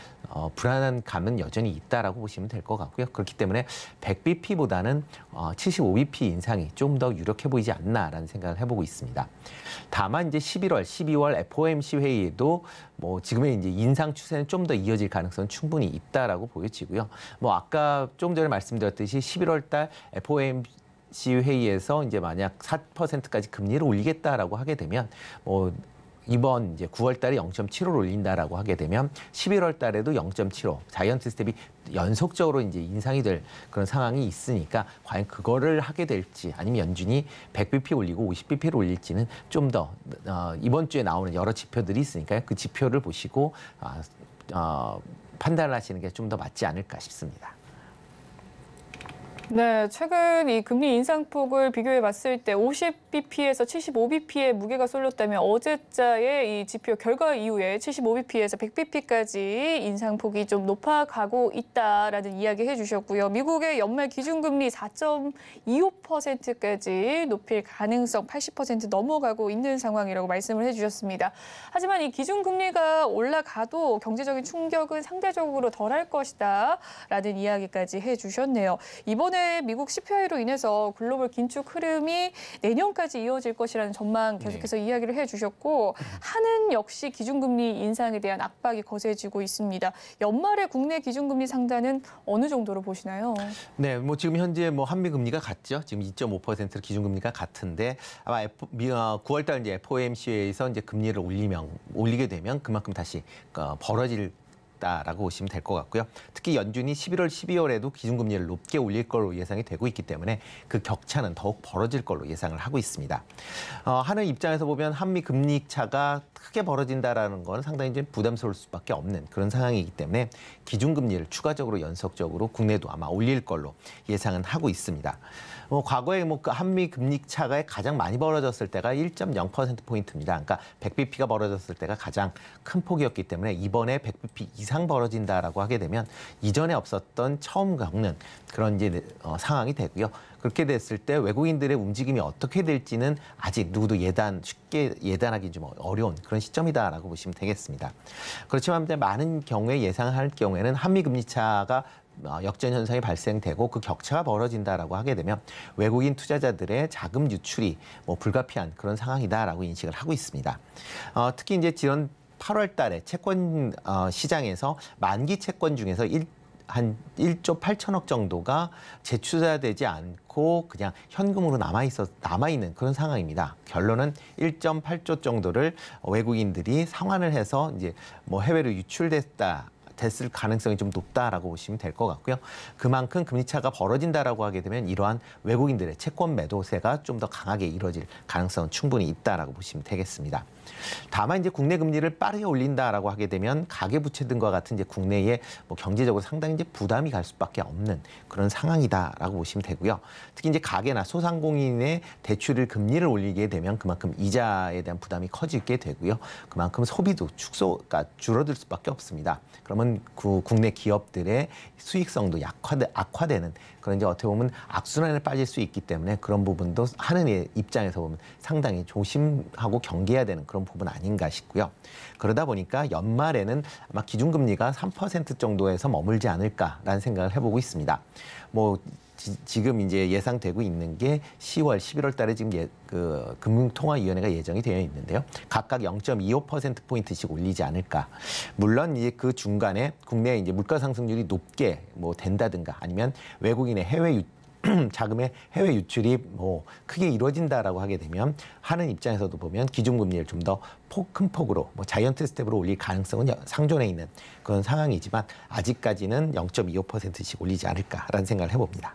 불안한 감은 여전히 있다라고 보시면 될 것 같고요. 그렇기 때문에 100bp보다는 75bp 인상이 좀 더 유력해 보이지 않나라는 생각을 해보고 있습니다. 다만 이제 11월, 12월 FOMC 회의에도 지금의 이제 인상 추세는 좀 더 이어질 가능성은 충분히 있다라고 보여지고요. 아까 좀 전에 말씀드렸듯이 11월 달 FOMC 회의에서 이제 만약 4%까지 금리를 올리겠다라고 하게 되면 이번 이제 9월 달에 0.75를 올린다라고 하게 되면 11월 달에도 0.75 자이언트 스텝이 연속적으로 이제 인상이 될 그런 상황이 있으니까 과연 그거를 하게 될지 아니면 연준이 100bp 올리고 50bp를 올릴지는 좀 더 이번 주에 나오는 여러 지표들이 있으니까요. 그 지표를 보시고 판단을 하시는 게 좀 더 맞지 않을까 싶습니다. 네, 최근 이 금리 인상폭을 비교해 봤을 때 50bp에서 75bp의 무게가 쏠렸다면 어제자의 이 지표 결과 이후에 75bp에서 100bp까지 인상폭이 좀 높아가고 있다라는 이야기 해주셨고요. 미국의 연말 기준금리 4.25%까지 높일 가능성 80% 넘어가고 있는 상황이라고 말씀을 해주셨습니다. 하지만 이 기준금리가 올라가도 경제적인 충격은 상대적으로 덜할 것이다라는 이야기까지 해주셨네요. 이번에 미국 CPI로 인해서 글로벌 긴축 흐름이 내년까지 이어질 것이라는 전망 계속해서 이야기를 해주셨고 한은 역시 기준금리 인상에 대한 압박이 거세지고 있습니다. 연말에 국내 기준금리 상단은 어느 정도로 보시나요? 네, 뭐 지금 현재 뭐 한미 금리가 같죠. 지금 2.5% 기준금리가 같은데 아마 9월달 이제 FOMC에서 이제 금리를 올리게 되면 그만큼 다시 벌어질 라고 보시면 될 것 같고요. 특히 연준이 11월, 12월에도 기준금리를 높게 올릴 걸로 예상이 되고 있기 때문에 그 격차는 더욱 벌어질 걸로 예상을 하고 있습니다. 하는 입장에서 보면 한미 금리 차가 크게 벌어진다라는 건 상당히 이제 부담스러울 수밖에 없는 그런 상황이기 때문에 기준금리를 추가적으로 연속적으로 국내도 아마 올릴 걸로 예상은 하고 있습니다. 과거에 그 한미 금리 차가 가장 많이 벌어졌을 때가 1.0%포인트입니다. 그러니까 100bp가 벌어졌을 때가 가장 큰 폭이었기 때문에 이번에 100bp 이상 벌어진다라고 하게 되면 이전에 없었던 처음 겪는 그런 이제 상황이 되고요. 그렇게 됐을 때 외국인들의 움직임이 어떻게 될지는 아직 누구도 쉽게 예단하기 좀 어려운 그런 시점이다라고 보시면 되겠습니다. 그렇지만 많은 경우에 예상할 경우에는 한미 금리 차가 역전 현상이 발생되고 그 격차가 벌어진다라고 하게 되면 외국인 투자자들의 자금 유출이 불가피한 그런 상황이다라고 인식을 하고 있습니다. 특히 이제 지난 8월 달에 채권 시장에서 만기 채권 중에서 한 1조 8천억 정도가 재투자되지 않고 그냥 현금으로 남아있는 그런 상황입니다. 결론은 1.8조 정도를 외국인들이 상환을 해서 이제 해외로 됐을 가능성이 좀 높다라고 보시면 될 것 같고요. 그만큼 금리차가 벌어진다라고 하게 되면 이러한 외국인들의 채권 매도세가 좀 더 강하게 이루어질 가능성은 충분히 있다라고 보시면 되겠습니다. 다만 이제 국내 금리를 빠르게 올린다라고 하게 되면 가계부채 등과 같은 이제 국내에 경제적으로 상당히 이제 부담이 갈 수밖에 없는 그런 상황이다라고 보시면 되고요. 특히 이제 가계나 소상공인의 대출을 금리를 올리게 되면 그만큼 이자에 대한 부담이 커지게 되고요. 그만큼 소비도 줄어들 수밖에 없습니다. 그러면 국내 기업들의 수익성도 악화되는 그런 이제 어떻게 보면 악순환에 빠질 수 있기 때문에 그런 부분도 하는 입장에서 보면 상당히 조심하고 경계해야 되는 그런 부분 아닌가 싶고요. 그러다 보니까 연말에는 아마 기준금리가 3% 정도에서 머물지 않을까라는 생각을 해보고 있습니다. 지금 이제 예상되고 있는 게 10월, 11월 달에 지금 금융통화위원회가 예정이 되어 있는데요. 각각 0.25%포인트씩 올리지 않을까. 물론 이제 그 중간에 국내 이제 물가 상승률이 높게 된다든가 아니면 외국인의 자금의 해외 유출이 크게 이루어진다라고 하게 되면 하는 입장에서도 보면 기준금리를 좀 더 큰 폭으로 자이언트 스텝으로 올릴 가능성은 상존해 있는 그런 상황이지만 아직까지는 0.25%씩 올리지 않을까라는 생각을 해봅니다.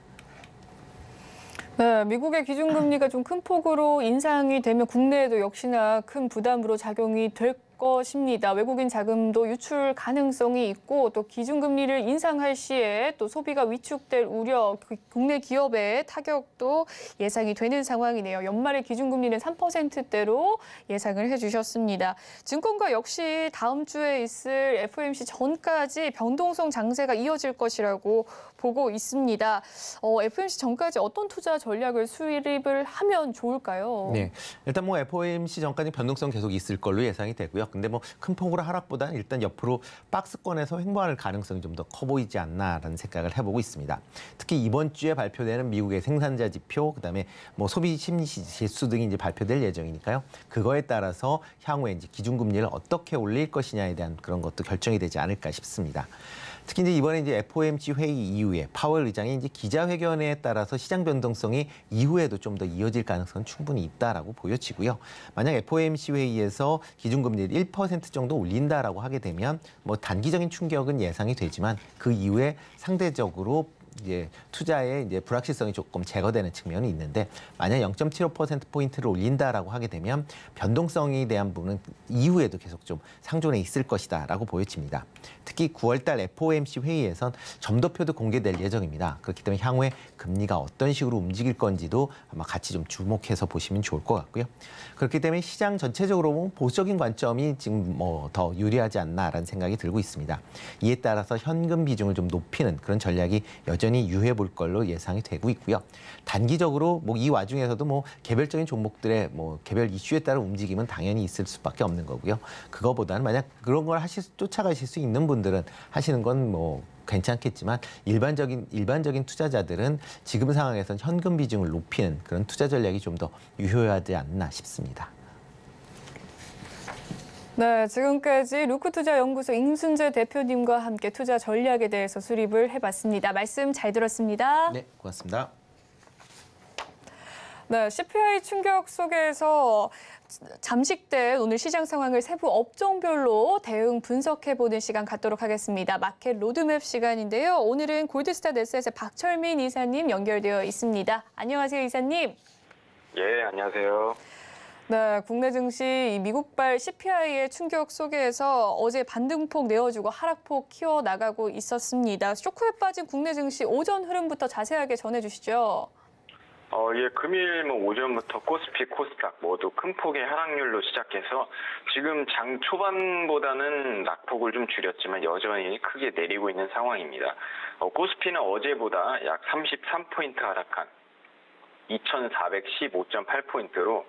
네, 미국의 기준금리가 좀 큰 폭으로 인상이 되면 국내에도 역시나 큰 부담으로 작용이 될 것입니다. 외국인 자금도 유출 가능성이 있고 또 기준금리를 인상할 시에 또 소비가 위축될 우려, 국내 기업의 타격도 예상이 되는 상황이네요. 연말에 기준금리는 3%대로 예상을 해주셨습니다. 증권가 역시 다음 주에 있을 FOMC 전까지 변동성 장세가 이어질 것이라고 보고 있습니다. FOMC 전까지 어떤 투자 전략을 수립을 하면 좋을까요? 네, 일단 FOMC 전까지 변동성 계속 있을 걸로 예상이 되고요. 근데 큰 폭으로 하락보다는 일단 옆으로 박스권에서 횡보할 가능성이 좀 더 커 보이지 않나라는 생각을 해보고 있습니다. 특히 이번 주에 발표되는 미국의 생산자 지표, 그다음에 소비 심리 지수 등이 이제 발표될 예정이니까요. 그거에 따라서 향후에 이제 기준금리를 어떻게 올릴 것이냐에 대한 그런 것도 결정이 되지 않을까 싶습니다. 특히 이제 이번에 이제 FOMC 회의 이후에 파월 의장이 이제 기자회견에 따라서 시장 변동성이 이후에도 좀 더 이어질 가능성은 충분히 있다라고 보여지고요. 만약 FOMC 회의에서 기준금리를 1% 정도 올린다라고 하게 되면 단기적인 충격은 예상이 되지만 그 이후에 상대적으로 이제 투자의 이제 불확실성이 조금 제거되는 측면이 있는데 만약 0.75%포인트를 올린다라고 하게 되면 변동성에 대한 부분은 이후에도 계속 좀 상존해 있을 것이다라고 보여집니다. 특히 9월달 FOMC 회의에선 점도표도 공개될 예정입니다. 그렇기 때문에 향후에 금리가 어떤 식으로 움직일 건지도 아마 같이 좀 주목해서 보시면 좋을 것 같고요. 그렇기 때문에 시장 전체적으로 보수적인 관점이 지금 뭐 더 유리하지 않나라는 생각이 들고 있습니다. 이에 따라서 현금 비중을 좀 높이는 그런 전략이 여전히 유효해 볼 걸로 예상이 되고 있고요. 단기적으로 뭐 이 와중에서도 뭐 개별적인 종목들의 뭐 개별 이슈에 따른 움직임은 당연히 있을 수밖에 없는 거고요. 그거보다는 만약 그런 걸 쫓아가실 수 있는 분들은 하시는 건 뭐 괜찮겠지만 일반적인 투자자들은 지금 상황에선 현금 비중을 높이는 그런 투자 전략이 좀 더 유효하지 않나 싶습니다. 네, 지금까지 루크투자연구소 임순재 대표님과 함께 투자 전략에 대해서 수립을 해봤습니다. 말씀 잘 들었습니다. 네, 고맙습니다. 네, CPI 충격 속에서 잠식된 오늘 시장 상황을 세부 업종별로 대응 분석해보는 시간 갖도록 하겠습니다. 마켓 로드맵 시간인데요. 오늘은 골드스타 네스의 박철민 이사님 연결되어 있습니다. 안녕하세요, 이사님. 예, 안녕하세요. 네, 국내 증시 미국발 CPI의 충격 속에서 어제 반등폭 내어주고 하락폭 키워나가고 있었습니다. 쇼크에 빠진 국내 증시 오전 흐름부터 자세하게 전해주시죠. 예, 금일 오전부터 코스피, 코스닥 모두 큰 폭의 하락률로 시작해서 지금 장 초반보다는 낙폭을 좀 줄였지만 여전히 크게 내리고 있는 상황입니다. 코스피는 어제보다 약 33포인트 하락한 2415.8포인트로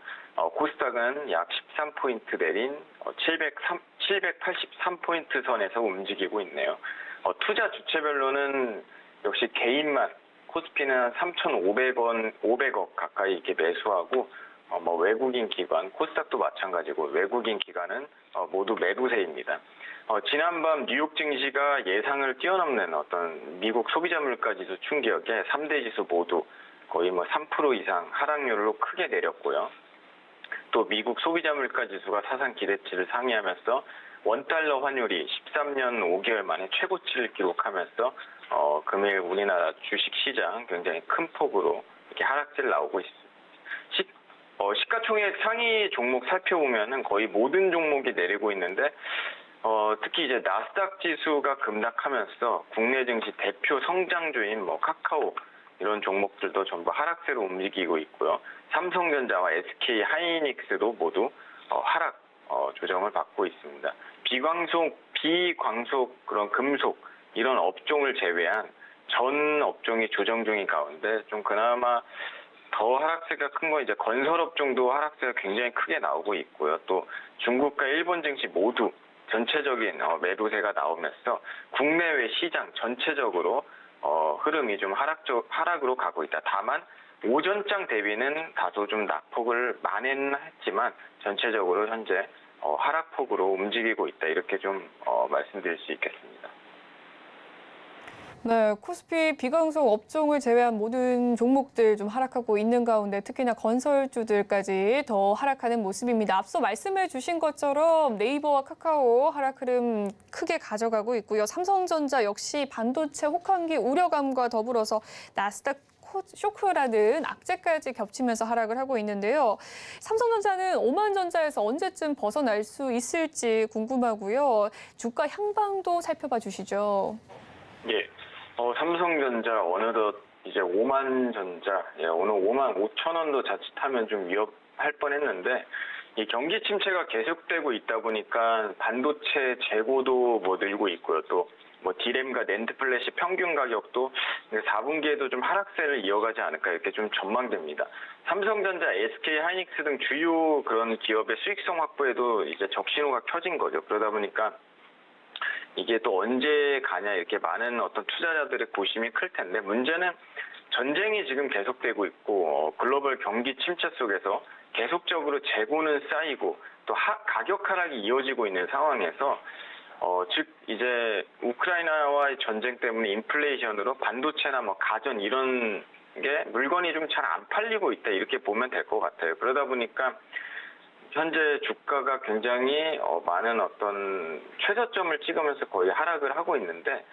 코스닥은 약 13포인트 내린 783포인트 선에서 움직이고 있네요. 투자 주체별로는 역시 개인만 코스피는 3,500억 가까이 이렇게 매수하고 외국인 기관, 코스닥도 마찬가지고 외국인 기관은 모두 매도세입니다. 지난밤 뉴욕 증시가 예상을 뛰어넘는 어떤 미국 소비자 물가지수 충격에 3대 지수 모두 거의 3% 이상 하락률로 크게 내렸고요. 또 미국 소비자 물가 지수가 사상 기대치를 상회하면서 원달러 환율이 13년 5개월 만에 최고치를 기록하면서 금일 우리나라 주식시장 굉장히 큰 폭으로 이렇게 하락세를 나오고 있습니다. 시가총액 상위 종목 살펴보면은 거의 모든 종목이 내리고 있는데 특히 이제 나스닥 지수가 급락하면서 국내 증시 대표 성장주인 카카오 이런 종목들도 전부 하락세로 움직이고 있고요. 삼성전자와 SK 하이닉스도 모두 하락 조정을 받고 있습니다. 비광속 그런 금속 이런 업종을 제외한 전 업종이 조정 중인 가운데 좀 그나마 더 하락세가 큰 건 이제 건설 업종도 하락세가 굉장히 크게 나오고 있고요. 또 중국과 일본 증시 모두 전체적인 매도세가 나오면서 국내외 시장 전체적으로 흐름이 좀 하락으로 가고 있다. 다만 오전장 대비는 다소 좀 낙폭을 만회했지만 전체적으로 현재 하락폭으로 움직이고 있다. 이렇게 좀 말씀드릴 수 있겠습니다. 네, 코스피 비광속 업종을 제외한 모든 종목들 좀 하락하고 있는 가운데 특히나 건설주들까지 더 하락하는 모습입니다. 앞서 말씀해 주신 것처럼 네이버와 카카오 하락 흐름 크게 가져가고 있고요. 삼성전자 역시 반도체 혹한기 우려감과 더불어서 나스닥 쇼크라는 악재까지 겹치면서 하락을 하고 있는데요. 삼성전자는 오만전자에서 언제쯤 벗어날 수 있을지 궁금하고요. 주가 향방도 살펴봐 주시죠. 예. 삼성전자 어느덧 이제 오만전자, 오늘 55,000원도 자칫하면 좀 위협할 뻔했는데 이 경기 침체가 계속되고 있다 보니까 반도체 재고도 늘고 있고요. 또 디램과 낸드 플래시 평균 가격도 4분기에도 좀 하락세를 이어가지 않을까 이렇게 좀 전망됩니다. 삼성전자, SK 하이닉스 등 주요 그런 기업의 수익성 확보에도 이제 적신호가 켜진 거죠. 그러다 보니까 이게 또 언제 가냐 이렇게 많은 어떤 투자자들의 고심이 클 텐데 문제는 전쟁이 지금 계속되고 있고 글로벌 경기 침체 속에서 계속적으로 재고는 쌓이고 또 가격 하락이 이어지고 있는 상황에서 즉 이제 우크라이나와의 전쟁 때문에 인플레이션으로 반도체나 가전 이런 게 물건이 좀 잘 안 팔리고 있다 이렇게 보면 될 것 같아요. 그러다 보니까 현재 주가가 굉장히 많은 어떤 최저점을 찍으면서 거의 하락을 하고 있는데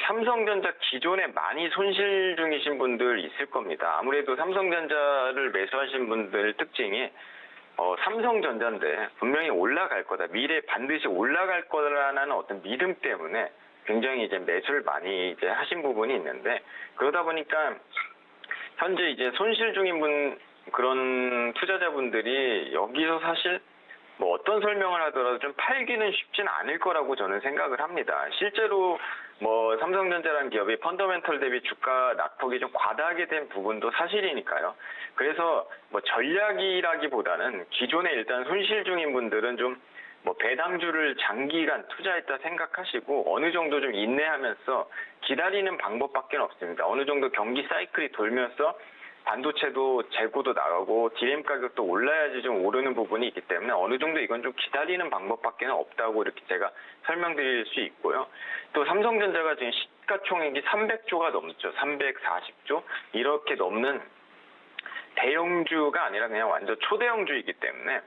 삼성전자 기존에 많이 손실 중이신 분들 있을 겁니다. 아무래도 삼성전자를 매수하신 분들 특징이 삼성전자인데 분명히 올라갈 거다. 미래에 반드시 올라갈 거라는 어떤 믿음 때문에 굉장히 이제 매수를 많이 이제 하신 부분이 있는데, 그러다 보니까 현재 이제 손실 중인 그런 투자자분들이 여기서 사실 뭐 어떤 설명을 하더라도 좀 팔기는 쉽진 않을 거라고 저는 생각을 합니다. 실제로 뭐 삼성전자라는 기업이 펀더멘털 대비 주가 낙폭이 좀 과다하게 된 부분도 사실이니까요. 그래서 뭐 전략이라기보다는 기존에 일단 손실 중인 분들은 좀 뭐 배당주를 장기간 투자했다 생각하시고 어느 정도 좀 인내하면서 기다리는 방법밖에 없습니다. 어느 정도 경기 사이클이 돌면서 반도체도 재고도 나가고 디램 가격도 올라야지 좀 오르는 부분이 있기 때문에 어느 정도 이건 좀 기다리는 방법밖에 없다고 이렇게 제가 설명드릴 수 있고요. 또 삼성전자가 지금 시가총액이 300조가 넘죠. 340조 이렇게 넘는 대형주가 아니라 그냥 완전 초대형주이기 때문에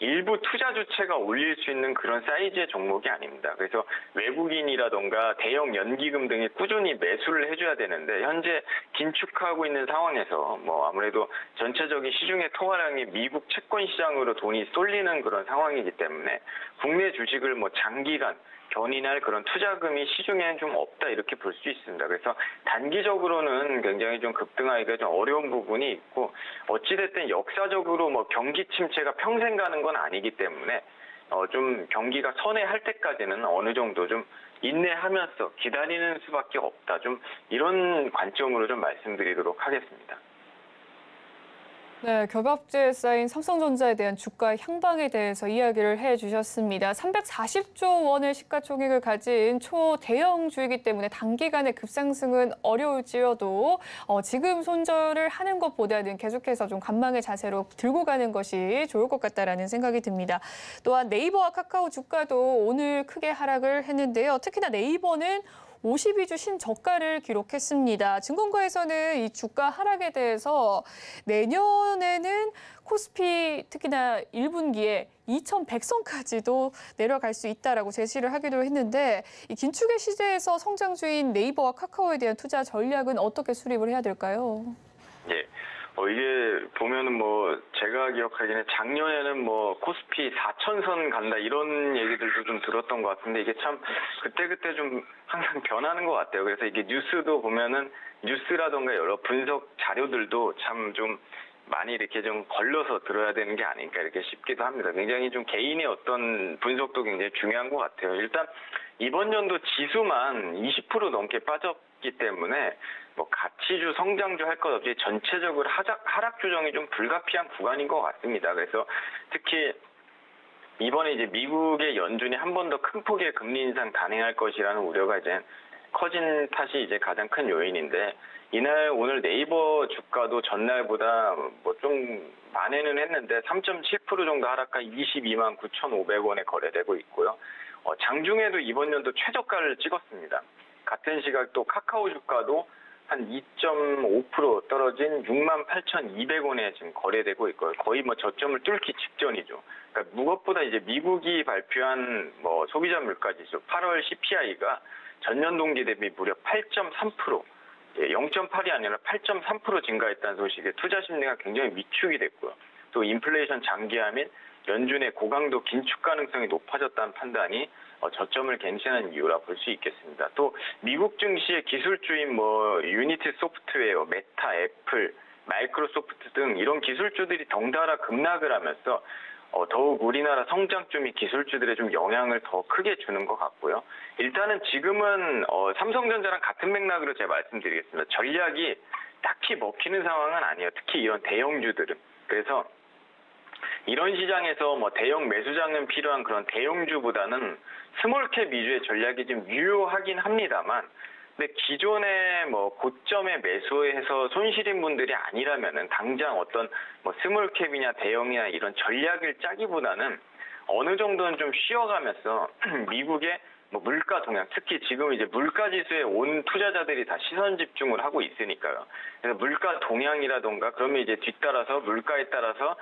일부 투자 주체가 올릴 수 있는 그런 사이즈의 종목이 아닙니다. 그래서 외국인이라던가 대형 연기금 등이 꾸준히 매수를 해줘야 되는데 현재 긴축하고 있는 상황에서 뭐 아무래도 전체적인 시중의 통화량이 미국 채권 시장으로 돈이 쏠리는 그런 상황이기 때문에 국내 주식을 뭐 장기간 견인할 그런 투자금이 시중에는 좀 없다 이렇게 볼 수 있습니다. 그래서 단기적으로는 굉장히 좀 급등하기가 좀 어려운 부분이 있고 어찌됐든 역사적으로 뭐 경기 침체가 평생 가는 건 아니기 때문에 좀 경기가 선회할 때까지는 어느 정도 좀 인내하면서 기다리는 수밖에 없다. 좀 이런 관점으로 좀 말씀드리도록 하겠습니다. 네, 결박제에 쌓인 삼성전자에 대한 주가 향방에 대해서 이야기를 해주셨습니다. 340조 원의 시가총액을 가진 초대형주이기 때문에 단기간의 급상승은 어려울지어도 지금 손절을 하는 것보다는 계속해서 좀 관망의 자세로 들고 가는 것이 좋을 것 같다라는 생각이 듭니다. 또한 네이버와 카카오 주가도 오늘 크게 하락을 했는데요. 특히나 네이버는 52주 신저가를 기록했습니다. 증권가에서는 이 주가 하락에 대해서 내년에는 코스피 특히나 1분기에 2100선까지도 내려갈 수 있다라고 제시를 하기도 했는데 이 긴축의 시대에서 성장주인 네이버와 카카오에 대한 투자 전략은 어떻게 수립을 해야 될까요? 예. 이게 보면은 뭐 제가 기억하기에는 작년에는 뭐 코스피 4,000선 간다 이런 얘기들도 좀 들었던 것 같은데 이게 참 그때그때 좀 항상 변하는 것 같아요. 그래서 이게 뉴스도 보면은 뉴스라던가 여러 분석 자료들도 참 좀 많이 이렇게 좀 걸러서 들어야 되는 게 아닐까 이렇게 싶기도 합니다. 굉장히 좀 개인의 어떤 분석도 굉장히 중요한 것 같아요. 일단 이번 연도 지수만 20% 넘게 빠졌기 때문에 뭐 가치주, 성장주 할 것 없이 전체적으로 하락 조정이 좀 불가피한 구간인 것 같습니다. 그래서 특히 이번에 이제 미국의 연준이 한 번 더 큰 폭의 금리 인상 단행할 것이라는 우려가 이제 커진 탓이 이제 가장 큰 요인인데 이날 오늘 네이버 주가도 전날보다 뭐 좀 만회는 했는데 3.7% 정도 하락한 22만 9,500원에 거래되고 있고요. 장중에도 이번 연도 최저가를 찍었습니다. 같은 시각 또 카카오 주가도 한 2.5% 떨어진 68,200원에 지금 거래되고 있고요. 거의 뭐 저점을 뚫기 직전이죠. 그러니까 무엇보다 이제 미국이 발표한 뭐 소비자 물가지수 8월 CPI가 전년 동기 대비 무려 8.3%, 0.8이 아니라 8.3% 증가했다는 소식에 투자 심리가 굉장히 위축이 됐고요. 또 인플레이션 장기화 및 연준의 고강도 긴축 가능성이 높아졌다는 판단이 저점을 갱신한 이유라 볼 수 있겠습니다. 또 미국 증시의 기술주인 뭐 유니티 소프트웨어, 메타, 애플, 마이크로소프트 등 이런 기술주들이 덩달아 급락을 하면서 더욱 우리나라 성장주 및 기술주들에 좀 영향을 더 크게 주는 것 같고요. 일단은 지금은 삼성전자랑 같은 맥락으로 제가 말씀드리겠습니다. 전략이 딱히 먹히는 상황은 아니에요. 특히 이런 대형주들은. 그래서 이런 시장에서 뭐 대형 매수장은 필요한 그런 대형주보다는 스몰캡 위주의 전략이 좀 유효하긴 합니다만, 근데 기존에 뭐 고점에 매수해서 손실인 분들이 아니라면은 당장 어떤 뭐 스몰캡이냐 대형이냐 이런 전략을 짜기보다는 어느 정도는 좀 쉬어가면서 미국의 뭐 물가 동향, 특히 지금 이제 물가 지수에 온 투자자들이 다 시선 집중을 하고 있으니까요. 그래서 물가 동향이라던가 그러면 이제 뒤따라서 물가에 따라서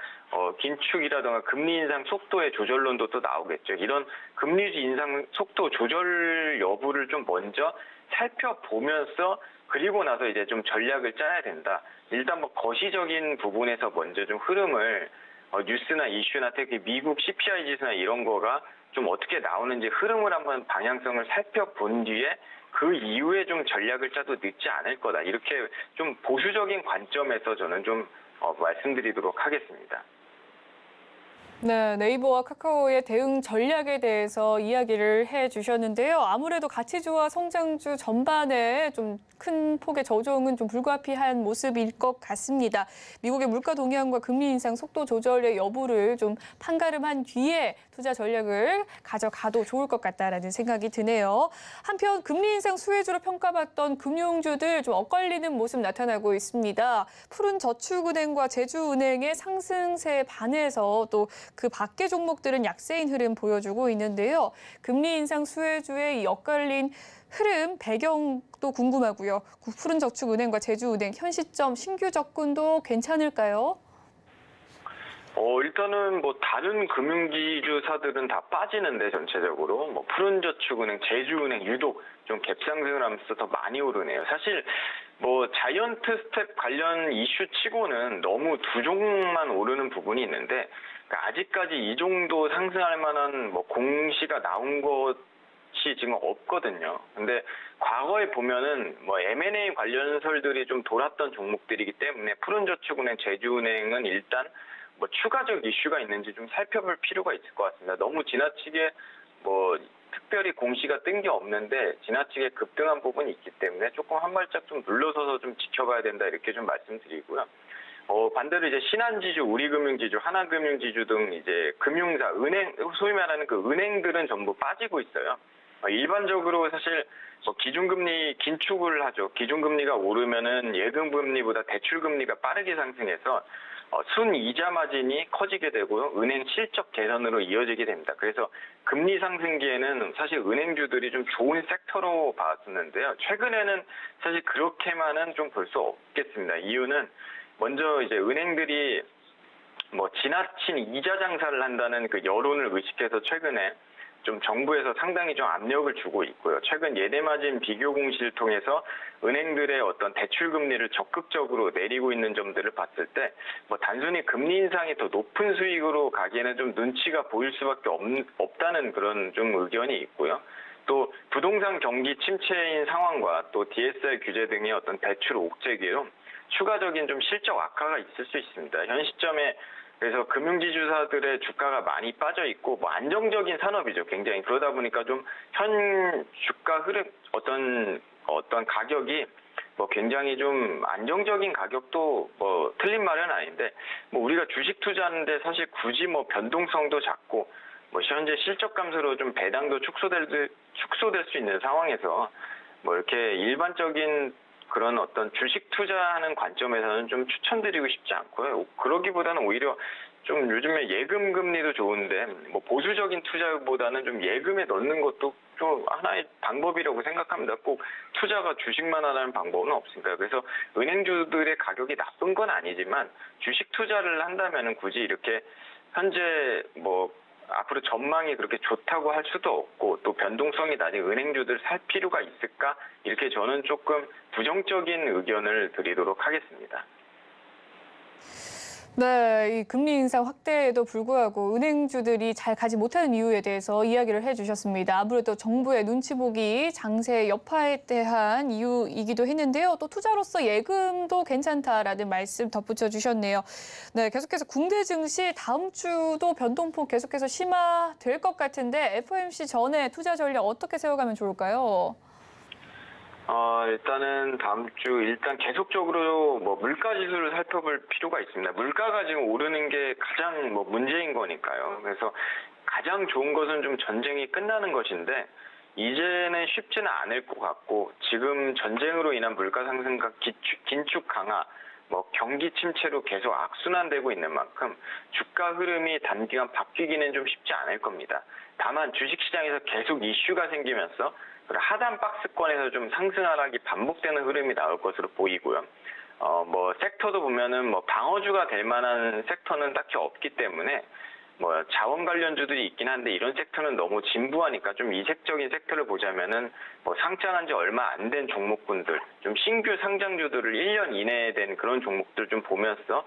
긴축이라던가 금리 인상 속도의 조절론도 또 나오겠죠. 이런 금리 인상 속도 조절 여부를 좀 먼저 살펴보면서 그리고 나서 이제 좀 전략을 짜야 된다. 일단 뭐 거시적인 부분에서 먼저 좀 흐름을 뉴스나 이슈나 특히 미국 CPI 지수나 이런 거가 좀 어떻게 나오는지 흐름을 한번 방향성을 살펴본 뒤에 그 이후에 좀 전략을 짜도 늦지 않을 거다. 이렇게 좀 보수적인 관점에서 저는 좀 말씀드리도록 하겠습니다. 네, 네이버와 카카오의 대응 전략에 대해서 이야기를 해주셨는데요. 아무래도 가치주와 성장주 전반에 좀 큰 폭의 저종은 좀 불가피한 모습일 것 같습니다. 미국의 물가 동향과 금리 인상 속도 조절의 여부를 좀 판가름한 뒤에 투자 전략을 가져가도 좋을 것 같다라는 생각이 드네요. 한편 금리 인상 수혜주로 평가받던 금융주들 좀 엇갈리는 모습 나타나고 있습니다. 푸른저축은행과 제주은행의 상승세에 반해서 또 그 밖의 종목들은 약세인 흐름 보여주고 있는데요. 금리 인상 수혜주의 이 엇갈린 흐름 배경도 궁금하고요. 푸른저축은행과 제주은행 현 시점 신규 접근도 괜찮을까요? 일단은 뭐 다른 금융기주사들은 다 빠지는데 전체적으로 뭐 푸른저축은행, 제주은행 유독 좀 갭상승을 하면서 더 많이 오르네요. 사실 뭐 자이언트 스텝 관련 이슈치고는 너무 두 종만 오르는 부분이 있는데 그러니까 아직까지 이 정도 상승할 만한 뭐 공시가 나온 것이 지금 없거든요. 근데 과거에 보면은 뭐 M&A 관련설들이 좀 돌았던 종목들이기 때문에 푸른저축은행, 제주은행은 일단 뭐 추가적 이슈가 있는지 좀 살펴볼 필요가 있을 것 같습니다. 너무 지나치게 뭐 특별히 공시가 뜬 게 없는데 지나치게 급등한 부분이 있기 때문에 조금 한 발짝 좀 물러서서 좀 지켜봐야 된다 이렇게 좀 말씀드리고요. 반대로 이제 신한지주, 우리금융지주, 하나금융지주 등 이제 금융사, 은행, 소위 말하는 그 은행들은 전부 빠지고 있어요. 일반적으로 사실 뭐 기준금리 긴축을 하죠. 기준금리가 오르면은 예금금리보다 대출금리가 빠르게 상승해서 순이자 마진이 커지게 되고요. 은행 실적 개선으로 이어지게 됩니다. 그래서 금리 상승기에는 사실 은행주들이 좀 좋은 섹터로 봤었는데요. 최근에는 사실 그렇게만은 좀 볼 수 없겠습니다. 이유는 먼저 이제 은행들이 뭐 지나친 이자 장사를 한다는 그 여론을 의식해서 최근에 좀 정부에서 상당히 좀 압력을 주고 있고요. 최근 예대마진 비교 공시를 통해서 은행들의 어떤 대출 금리를 적극적으로 내리고 있는 점들을 봤을 때 뭐 단순히 금리 인상이 더 높은 수익으로 가기에는 좀 눈치가 보일 수밖에 없다는 그런 좀 의견이 있고요. 또 부동산 경기 침체인 상황과 또 DSR 규제 등의 어떤 대출 옥죄기로 추가적인 좀 실적 악화가 있을 수 있습니다. 현 시점에 그래서 금융지주사들의 주가가 많이 빠져 있고 뭐 안정적인 산업이죠. 굉장히 그러다 보니까 좀 현 주가 흐름 어떤 가격이 뭐 굉장히 좀 안정적인 가격도 뭐 틀린 말은 아닌데 뭐 우리가 주식 투자하는데 사실 굳이 뭐 변동성도 작고 뭐 현재 실적 감소로 좀 배당도 축소될 수 있는 상황에서 뭐 이렇게 일반적인 그런 어떤 주식 투자하는 관점에서는 좀 추천드리고 싶지 않고요. 그러기보다는 오히려 좀 요즘에 예금 금리도 좋은데 뭐 보수적인 투자보다는 좀 예금에 넣는 것도 좀 하나의 방법이라고 생각합니다. 꼭 투자가 주식만 하라는 방법은 없으니까. 그래서 은행주들의 가격이 나쁜 건 아니지만 주식 투자를 한다면은 굳이 이렇게 현재 뭐 앞으로 전망이 그렇게 좋다고 할 수도 없고 또 변동성이 낮은 은행주들 살 필요가 있을까? 이렇게 저는 조금 부정적인 의견을 드리도록 하겠습니다. 네, 이 금리 인상 확대에도 불구하고 은행주들이 잘 가지 못하는 이유에 대해서 이야기를 해주셨습니다. 아무래도 정부의 눈치 보기, 장세 여파에 대한 이유이기도 했는데요. 또 투자로서 예금도 괜찮다라는 말씀 덧붙여 주셨네요. 네, 계속해서 국내 증시 다음 주도 변동폭 계속해서 심화될 것 같은데 FOMC 전에 투자 전략 어떻게 세워가면 좋을까요? 일단은 다음 주 일단 계속적으로 뭐 물가 지수를 살펴볼 필요가 있습니다. 물가가 지금 오르는 게 가장 뭐 문제인 거니까요. 그래서 가장 좋은 것은 좀 전쟁이 끝나는 것인데 이제는 쉽지는 않을 것 같고 지금 전쟁으로 인한 물가 상승과 긴축 강화 뭐 경기 침체로 계속 악순환되고 있는 만큼 주가 흐름이 단기간 바뀌기는 좀 쉽지 않을 겁니다. 다만 주식시장에서 계속 이슈가 생기면서 하단 박스권에서 좀 상승 하락이 반복되는 흐름이 나올 것으로 보이고요. 뭐 섹터도 보면은 뭐 방어주가 될 만한 섹터는 딱히 없기 때문에 뭐 자원 관련주들이 있긴 한데 이런 섹터는 너무 진부하니까 좀 이색적인 섹터를 보자면은 뭐 상장한 지 얼마 안 된 종목군들, 좀 신규 상장주들을 1년 이내에 된 그런 종목들 좀 보면서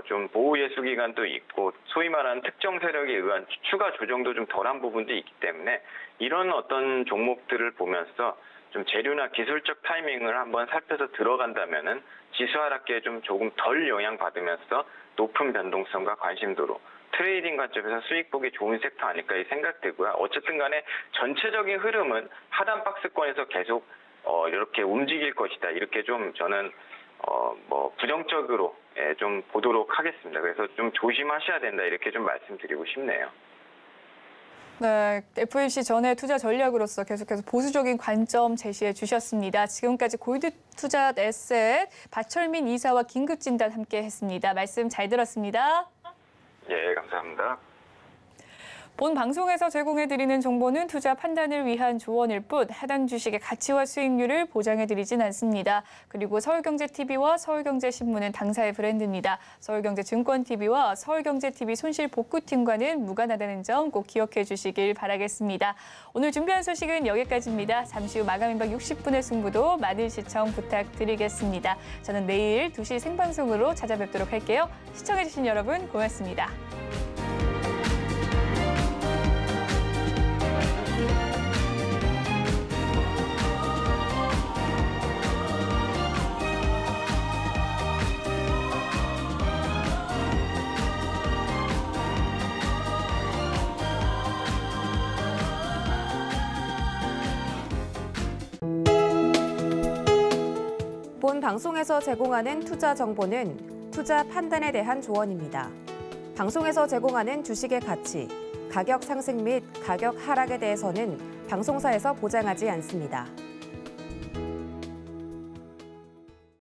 좀 보호 예수 기간도 있고 소위 말하는 특정 세력에 의한 추가 조정도 좀 덜한 부분도 있기 때문에 이런 어떤 종목들을 보면서 좀 재료나 기술적 타이밍을 한번 살펴서 들어간다면은 지수 하락기에 좀 조금 덜 영향받으면서 높은 변동성과 관심도로 트레이딩 관점에서 수익 보기 좋은 섹터 아닐까 생각되고요. 어쨌든 간에 전체적인 흐름은 하단 박스권에서 계속 이렇게 움직일 것이다. 이렇게 좀 저는 뭐 부정적으로 좀 보도록 하겠습니다. 그래서 좀 조심하셔야 된다. 이렇게 좀 말씀드리고 싶네요. 네, FOMC 전에 투자 전략으로서 계속해서 보수적인 관점 제시해 주셨습니다. 지금까지 골드 투자 에셋 박철민 이사와 긴급 진단 함께 했습니다. 말씀 잘 들었습니다. 예, 감사합니다. 본 방송에서 제공해드리는 정보는 투자 판단을 위한 조언일 뿐 해당 주식의 가치와 수익률을 보장해드리진 않습니다. 그리고 서울경제TV와 서울경제신문은 당사의 브랜드입니다. 서울경제증권TV와 서울경제TV 손실복구팀과는 무관하다는 점 꼭 기억해 주시길 바라겠습니다. 오늘 준비한 소식은 여기까지입니다. 잠시 후 마감 임박 60분의 승부도 많은 시청 부탁드리겠습니다. 저는 내일 2시 생방송으로 찾아뵙도록 할게요. 시청해주신 여러분 고맙습니다. 본 방송에서 제공하는 투자 정보는 투자 판단에 대한 조언입니다. 방송에서 제공하는 주식의 가치, 가격 상승 및 가격 하락에 대해서는 방송사에서 보장하지 않습니다.